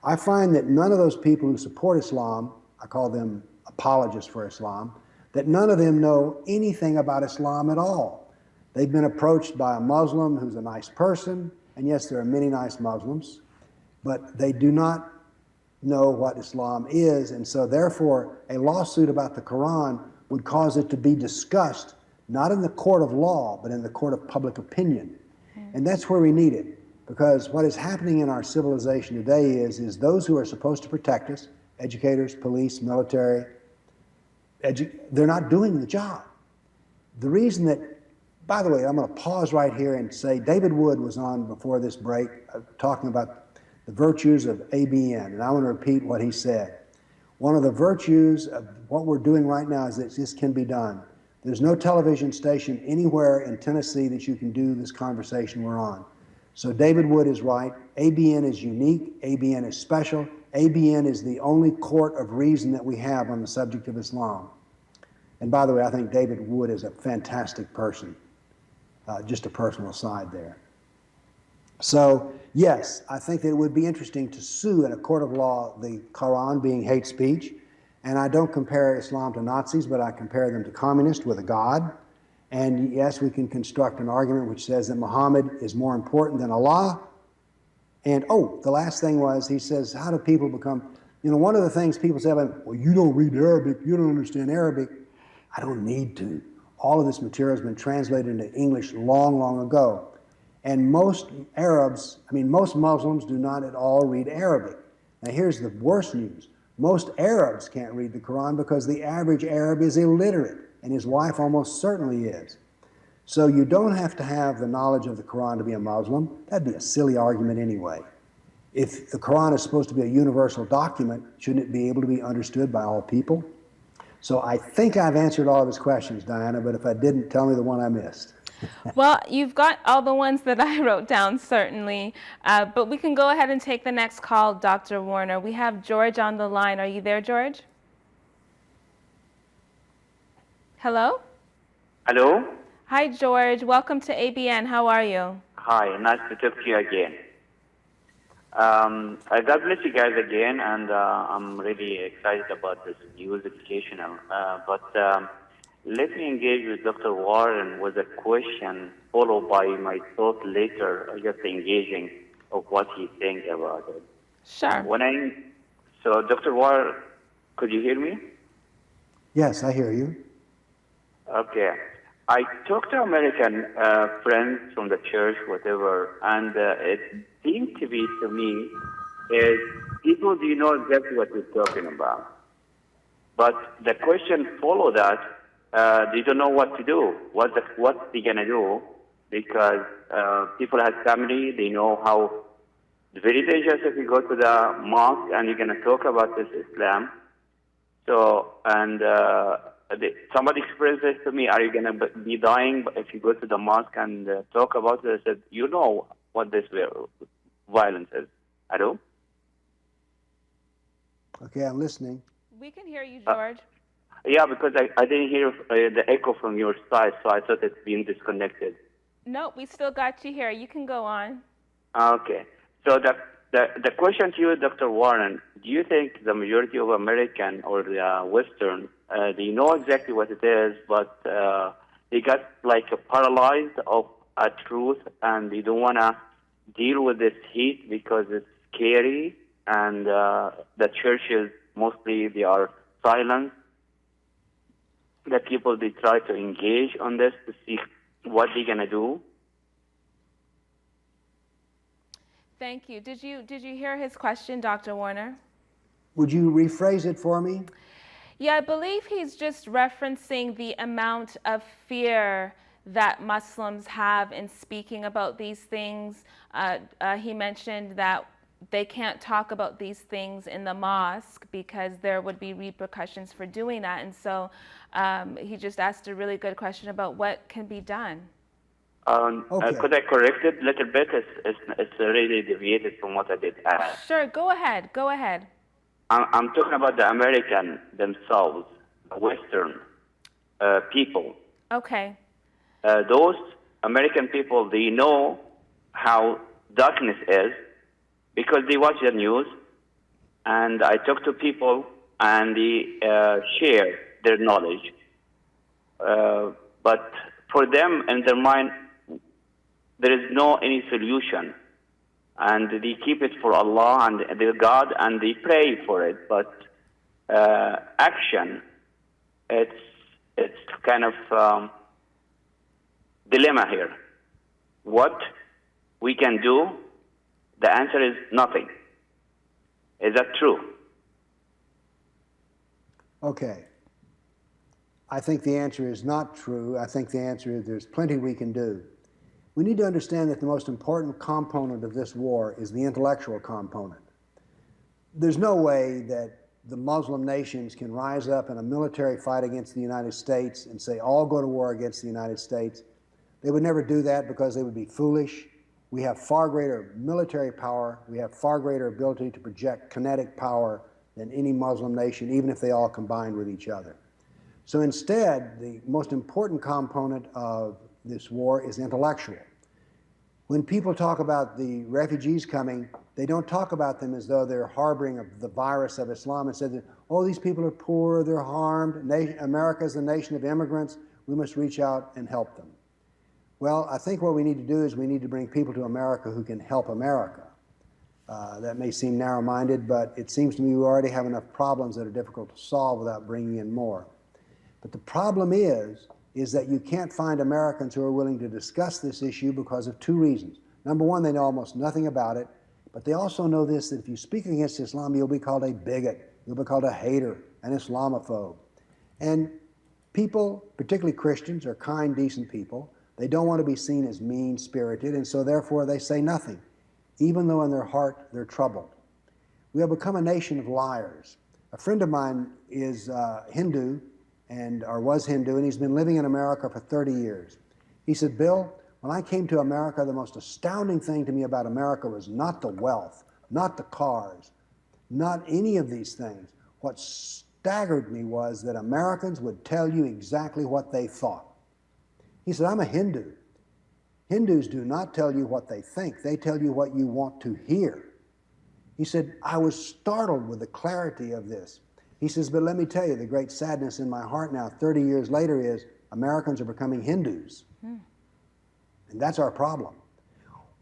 Speaker 2: I find that none of those people who support Islam, I call them apologists for Islam, that none of them know anything about Islam at all. They've been approached by a Muslim who's a nice person, and yes, there are many nice Muslims, but they do not know what Islam is, and so therefore a lawsuit about the Quran would cause it to be discussed, not in the court of law, but in the court of public opinion. And that's where we need it, because what is happening in our civilization today is those who are supposed to protect us, educators, police, military, they're not doing the job. The reason that by the way, I'm going to pause right here and say David Wood was on before this break talking about the virtues of ABN, and I want to repeat what he said. One of the virtues of what we're doing right now is that this can be done. There's no television station anywhere in Tennessee that you can do this conversation we're on. So David Wood is right. ABN is unique. ABN is special. ABN is the only court of reason that we have on the subject of Islam. And by the way, I think David Wood is a fantastic person. Just a personal aside there. So, yes, I think that it would be interesting to sue in a court of law the Quran being hate speech. And I don't compare Islam to Nazis, but I compare them to communists with a God. And yes, we can construct an argument which says that Muhammad is more important than Allah. And, oh, the last thing was, he says, how do people become, one of the things people say about, well, you don't read Arabic, you don't understand Arabic. I don't need to. All of this material has been translated into English long, long ago. And most Muslims do not at all read Arabic. Now here's the worst news. Most Arabs can't read the Quran because the average Arab is illiterate, and his wife almost certainly is. So you don't have to have the knowledge of the Quran to be a Muslim. That'd be a silly argument anyway. If the Quran is supposed to be a universal document, shouldn't it be able to be understood by all people? So I think I've answered all of his questions, Dianna, but if I didn't, tell me the one I missed.
Speaker 1: Well, you've got all the ones that I wrote down, certainly. But we can go ahead and take the next call, Dr. Warner. We have George on the line. Are you there, George? Hello?
Speaker 10: Hello?
Speaker 1: Hi, George. Welcome to ABN. How are you?
Speaker 10: Hi, nice to talk to you again. God bless you guys again, and I'm really excited about this news educational. But let me engage with Dr. Warren with a question, followed by my thought later, just engaging of what he thinks about it.
Speaker 1: Sure.
Speaker 10: So, Dr. Warren, could you hear me?
Speaker 2: Yes, I hear you.
Speaker 10: Okay. I talked to American friends from the church, whatever, and it seemed to be to me is people do know exactly what we're talking about. But the question follow that, they don't know what to do. What they gonna do? Because people have family, they know how very dangerous if you go to the mosque and you're gonna talk about this Islam. So and somebody expressed this to me, are you going to be dying if you go to the mosque and talk about it? I said, you know what this violence is. I do?
Speaker 2: Okay, I'm listening.
Speaker 1: We can hear you, George.
Speaker 10: Yeah, because I didn't hear the echo from your side, so I thought it's been disconnected.
Speaker 1: No, we still got you here. You can go on.
Speaker 10: Okay. So the question to you, Dr. Warren, do you think the majority of American or the Western, they know exactly what it is, but they got like paralyzed of a truth and they don't want to deal with this heat because it's scary, and the churches, mostly they are silent. The people, they try to engage on this to see what they're going to do.
Speaker 1: Thank you. Did you hear his question, Dr. Warner?
Speaker 2: Would you rephrase it for me?
Speaker 1: Yeah, I believe he's just referencing the amount of fear that Muslims have in speaking about these things. He mentioned that they can't talk about these things in the mosque because there would be repercussions for doing that. And so he just asked a really good question about what can be done.
Speaker 2: Okay.
Speaker 10: Could I correct it a little bit? It's really deviated from what I did ask.
Speaker 1: Sure, go ahead. Go ahead.
Speaker 10: I'm talking about the American themselves, the Western people.
Speaker 1: Okay.
Speaker 10: Those American people, they know how darkness is because they watch the news, and I talk to people and they share their knowledge. But for them, in their mind, there is no any solution, and they keep it for Allah and their God, and they pray for it. But action, it's kind of dilemma here. What we can do? The answer is nothing. Is that true?
Speaker 2: Okay. I think the answer is not true. I think the answer is there's plenty we can do. We need to understand that the most important component of this war is the intellectual component. There's no way that the Muslim nations can rise up in a military fight against the United States and say, all go to war against the United States. They would never do that because they would be foolish. We have far greater military power. We have far greater ability to project kinetic power than any Muslim nation, even if they all combined with each other. So instead, the most important component of this war is intellectual. When people talk about the refugees coming, they don't talk about them as though they're harboring the virus of Islam and say that, oh, these people are poor, they're harmed, America is a nation of immigrants, we must reach out and help them. Well, I think what we need to do is we need to bring people to America who can help America. That may seem narrow-minded, but it seems to me we already have enough problems that are difficult to solve without bringing in more. But the problem is that you can't find Americans who are willing to discuss this issue because of two reasons. Number one, they know almost nothing about it, but they also know this, that if you speak against Islam, you'll be called a bigot, you'll be called a hater, an Islamophobe. And people, particularly Christians, are kind, decent people. They don't want to be seen as mean-spirited, and so therefore they say nothing, even though in their heart they're troubled. We have become a nation of liars. A friend of mine is Hindu, or was Hindu, and he's been living in America for 30 years. He said, Bill, when I came to America, the most astounding thing to me about America was not the wealth, not the cars, not any of these things. What staggered me was that Americans would tell you exactly what they thought. He said, I'm a Hindu. Hindus do not tell you what they think. They tell you what you want to hear. He said, I was startled with the clarity of this. He says, but let me tell you, the great sadness in my heart now, 30 years later, is Americans are becoming Hindus. And that's our problem.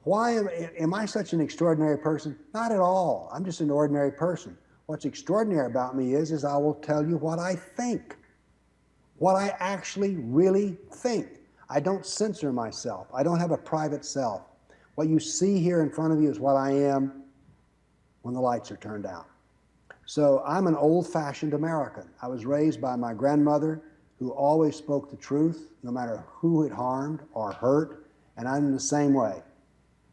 Speaker 2: Why am I such an extraordinary person? Not at all. I'm just an ordinary person. What's extraordinary about me is I will tell you what I think, what I actually really think. I don't censor myself. I don't have a private self. What you see here in front of you is what I am when the lights are turned out. So I'm an old-fashioned American. I was raised by my grandmother, who always spoke the truth, no matter who it harmed or hurt, and I'm the same way.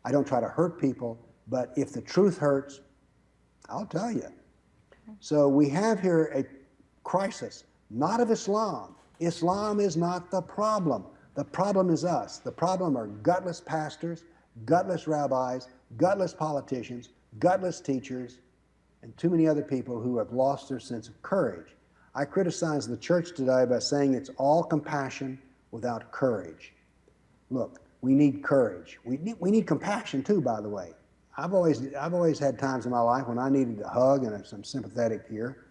Speaker 2: I don't try to hurt people, but if the truth hurts, I'll tell you. So we have here a crisis, not of Islam. Islam is not the problem. The problem is us. The problem are gutless pastors, gutless rabbis, gutless politicians, gutless teachers, and too many other people who have lost their sense of courage. I criticize the church today by saying it's all compassion without courage. Look, we need courage. We need compassion too, by the way. I've always had times in my life when I needed a hug and some sympathetic here,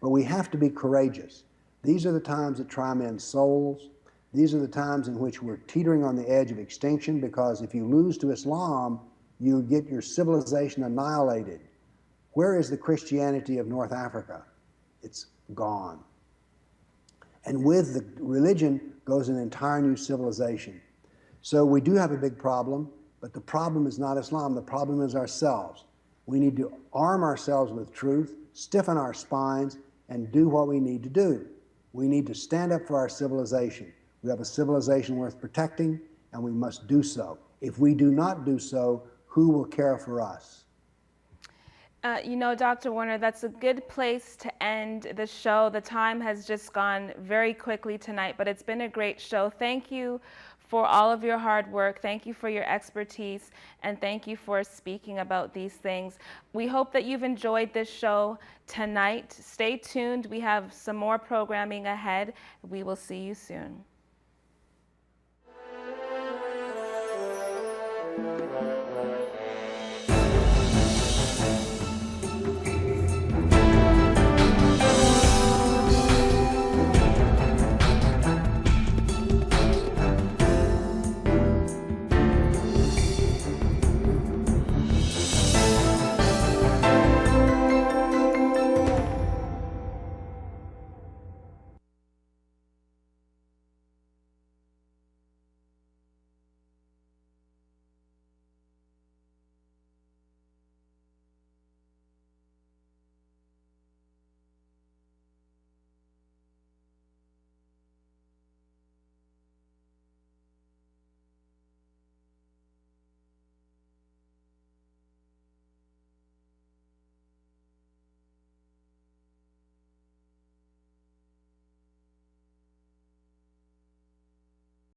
Speaker 2: but we have to be courageous. These are the times that try men's souls. These are the times in which we're teetering on the edge of extinction, because if you lose to Islam, you get your civilization annihilated. Where is the Christianity of North Africa? It's gone. And with the religion goes an entire new civilization. So we do have a big problem, but the problem is not Islam. The problem is ourselves. We need to arm ourselves with truth, stiffen our spines, and do what we need to do. We need to stand up for our civilization. We have a civilization worth protecting, and we must do so. If we do not do so, who will care for us?
Speaker 1: You know, Dr. Warner, that's a good place to end the show. The time has just gone very quickly tonight, but it's been a great show. Thank you for all of your hard work. Thank you for your expertise, and thank you for speaking about these things. We hope that you've enjoyed this show tonight. Stay tuned. We have some more programming ahead. We will see you soon.